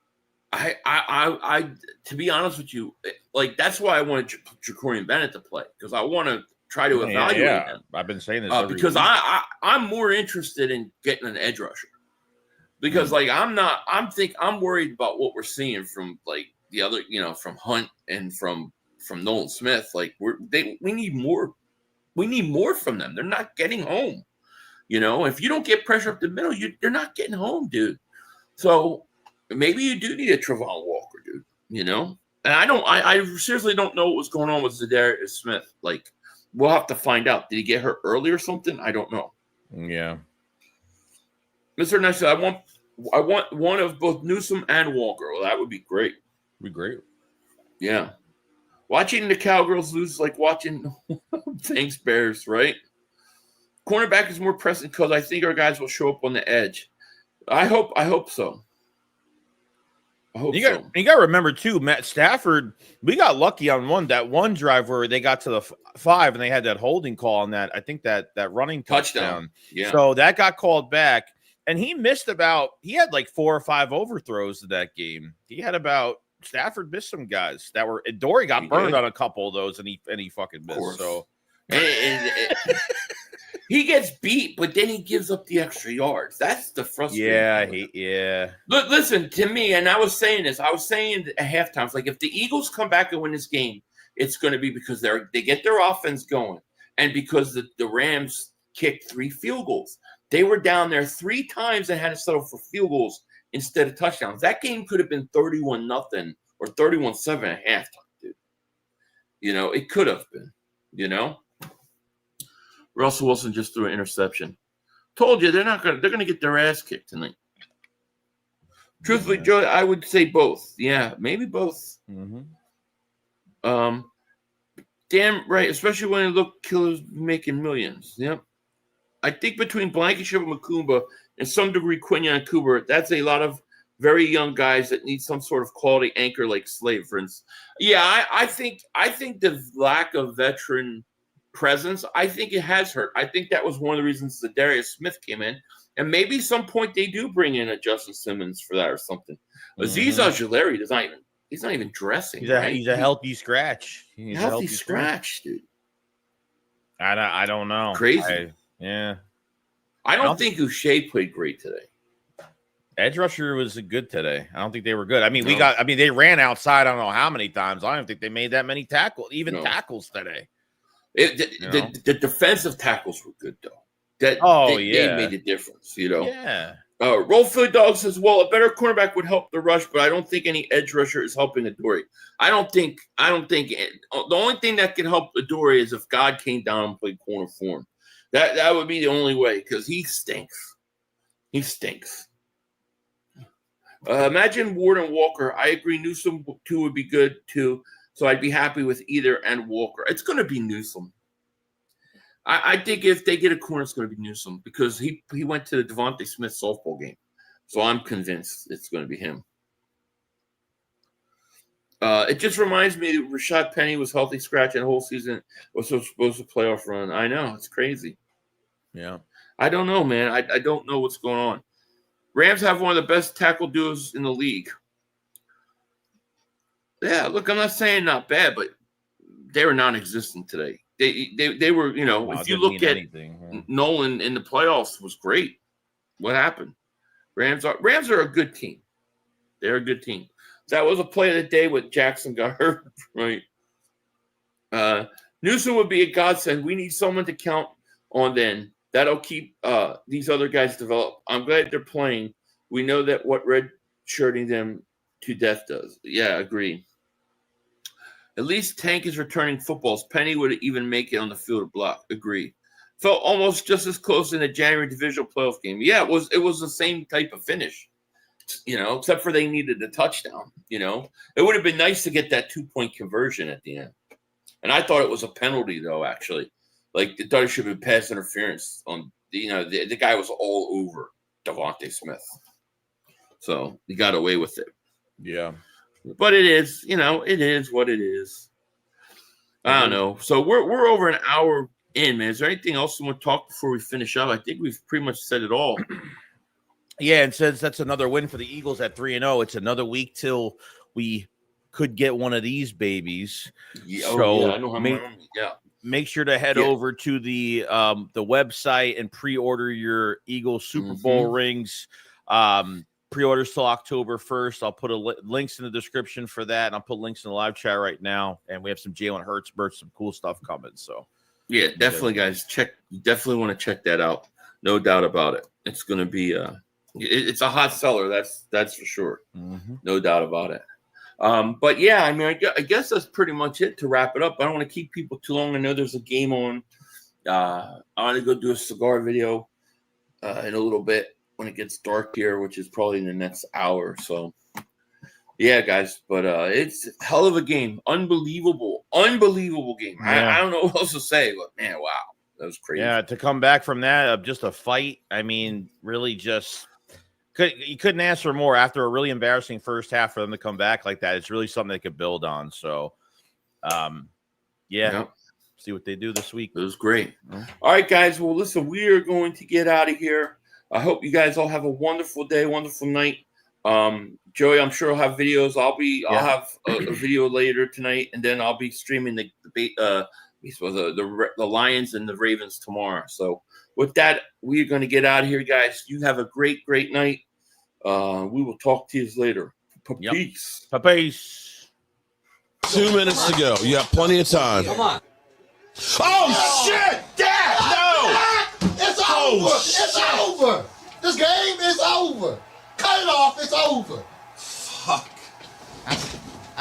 Speaker 3: I to be honest with you, like that's why I wanted Jacorian Bennett to play because I want to try to evaluate him.
Speaker 4: I've been saying this
Speaker 3: because I'm more interested in getting an edge rusher because like I'm worried about what we're seeing from like the other, you know, from Hunt and from Nolan Smith. Like we need more. We need more from them. They're not getting home. You know, if you don't get pressure up the middle, you're not getting home, dude. So maybe you do need a Trevon Walker, dude. You know, and I seriously don't know what was going on with Zadarius Smith. Like, we'll have to find out. Did he get hurt early or something? I don't know.
Speaker 4: Yeah.
Speaker 3: Mr. Nice, I want one of both Newsom and Walker. Well, that would be great.
Speaker 4: Be great.
Speaker 3: Yeah. Watching the Cowgirls lose is like watching thanks Bears, right? Cornerback is more pressing because I think our guys will show up on the edge. I hope so. You got
Speaker 4: to remember too, Matt Stafford. We got lucky on that one drive where they got to the 5 and they had that holding call on that. I think that running touchdown.
Speaker 3: Yeah.
Speaker 4: So that got called back, and he missed he had like 4 or 5 overthrows to that game. Stafford missed some guys that were. Dory got burned on a couple of those, and he fucking missed. So
Speaker 3: he gets beat, but then he gives up the extra yards. That's the frustrating.
Speaker 4: Yeah.
Speaker 3: Look, listen to me, and I was saying this. I was saying at halftime, it's like if the Eagles come back and win this game, it's going to be because they get their offense going, and because the Rams kicked 3 field goals. They were down there 3 times and had to settle for field goals instead of touchdowns. That game could have been 31-0 or 31-7 at halftime, dude. You know, it could have been, you know. Russell Wilson just threw an interception. Told you they're gonna get their ass kicked tonight. Truthfully, Joe, I would say both. Yeah, maybe both.
Speaker 4: Mm-hmm.
Speaker 3: Damn right, especially when they look killers making millions. Yep. I think between Blankenship and Makumba and some degree Quenya and Cooper, that's a lot of very young guys that need some sort of quality anchor like Slade, for instance. Yeah, I think the lack of veteran presence, I think it has hurt. I think that was one of the reasons that Darius Smith came in. And maybe some point they do bring in a Justin Simmons for that or something. Azeez Ojulari he's not even dressing.
Speaker 4: He's a healthy scratch.
Speaker 3: He's a healthy scratch, dude.
Speaker 4: I don't know.
Speaker 3: Crazy. I don't think Uche played great today.
Speaker 4: Edge rusher was good today. I don't think they were good. I mean, they ran outside. I don't know how many times. I don't think they made that many tackles today.
Speaker 3: The defensive tackles were good though. They made a difference, you know.
Speaker 4: Yeah.
Speaker 3: Roll Philly Dog says, well, a better cornerback would help the rush, but I don't think any edge rusher is helping Adoree. I don't think the only thing that can help Adoree is if God came down and played corner for him. That would be the only way because he stinks. He stinks. Imagine Ward and Walker. I agree. Newsom too would be good too. So I'd be happy with either and Walker. It's going to be Newsom. I think if they get a corner, it's going to be Newsom because he went to the Devontae Smith softball game. So I'm convinced it's going to be him. It just reminds me that Rashad Penny was healthy scratching the whole season. Was supposed to playoff run. I know. It's crazy.
Speaker 4: Yeah.
Speaker 3: I don't know, man. I don't know what's going on. Rams have one of the best tackle duos in the league. Yeah, look, I'm not saying not bad, but they were non-existent today. They were, you know, if you look at Nolan in the playoffs was great. What happened? Rams are a good team. They're a good team. That was a play of the day when Jackson got hurt, right? Newsom would be a godsend. We need someone to count on then. That'll keep these other guys developed. I'm glad they're playing. We know that what red shirting them to death does. Yeah, agreed. At least Tank is returning footballs. Penny would even make it on the field of block. Agreed. Felt almost just as close in the January divisional playoff game. Yeah, it was the same type of finish, you know, except for they needed a touchdown. You know, it would have been nice to get that 2-point conversion at the end. And I thought it was a penalty, though. Actually, like I thought it should have been pass interference on. You know, the guy was all over Devontae Smith, so he got away with it.
Speaker 4: Yeah.
Speaker 3: But it is, you know, it is what it is. I don't know. So we're over an hour in, man. Is there anything else you want to talk before we finish up? I think we've pretty much said it all.
Speaker 4: Yeah, and since that's another win for the Eagles at 3-0, it's another week till we could get one of these babies.
Speaker 3: Yeah,
Speaker 4: so
Speaker 3: yeah, I know how many. Yeah.
Speaker 4: Make sure to head over to the website and pre-order your Eagles Super Bowl rings. Pre-orders till October 1st. I'll put links in the description for that, and I'll put links in the live chat right now. And we have some Jalen Hurts merch, some cool stuff coming. So, yeah,
Speaker 3: definitely, guys. You definitely want to check that out. No doubt about it. It's going to be it's a hot seller. That's for sure. No doubt about it. But yeah, I mean, I guess that's pretty much it to wrap it up. I don't want to keep people too long. I know there's a game on. I want to go do a cigar video in a little bit when it gets dark here, which is probably in the next hour. So, yeah, guys. But it's a hell of a game. Unbelievable game. Yeah. I don't know what else to say, but man, wow, that was crazy.
Speaker 4: Yeah, to come back from that, just a fight. I mean, really, just. You couldn't ask for more after a really embarrassing first half for them to come back like that. It's really something they could build on. So, see what they do this week.
Speaker 3: It was great. All right, guys. Well, listen, we are going to get out of here. I hope you guys all have a wonderful day, wonderful night. Joey, I'm sure I'll have videos. I'll have a video later tonight, and then I'll be streaming the Lions and the Ravens tomorrow. So with that, we're going to get out of here, guys. You have a great, great night. We will talk to you later. Peace.
Speaker 4: Peace.
Speaker 5: 2 minutes to go. You have plenty of time.
Speaker 1: Come on.
Speaker 5: Oh, shit! Dad! No!
Speaker 1: It's over! It's over! This game is over! Cut it off! It's over!
Speaker 5: Fuck.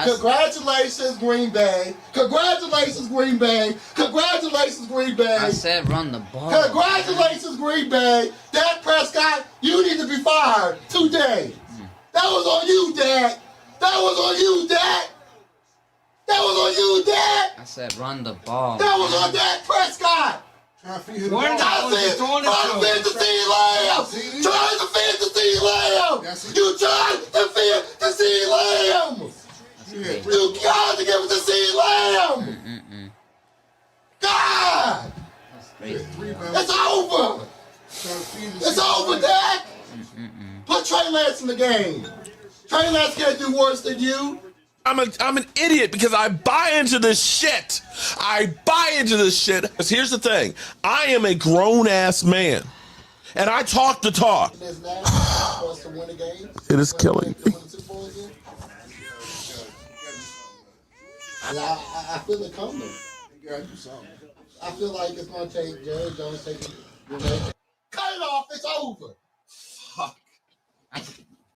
Speaker 1: Congratulations, Green Bay. Congratulations, Green Bay. Congratulations, Green Bay.
Speaker 6: I said run the ball.
Speaker 1: Congratulations, Green Bay. Dak Prescott, you need to be fired today. That was on you, Dak. That was on you, Dak. That was on you, Dak.
Speaker 6: I said run the ball.
Speaker 1: That was on Dak Prescott. Trying to feed the sea lamb. Trying to feed the sea lamb. You tried to feed the sea lamb. You got to give it to C. Lamb! God! It's over! It's over, Dak! Put Trey Lance in the game. Trey Lance can't do worse than you.
Speaker 5: I'm an idiot because I buy into this shit. Because here's the thing. I am a grown-ass man. And I talk the talk. It is killing me.
Speaker 1: I feel it coming. You gotta do something. I feel like it's gonna take Jerry Jones taking. Cut it off. It's over.
Speaker 5: Fuck.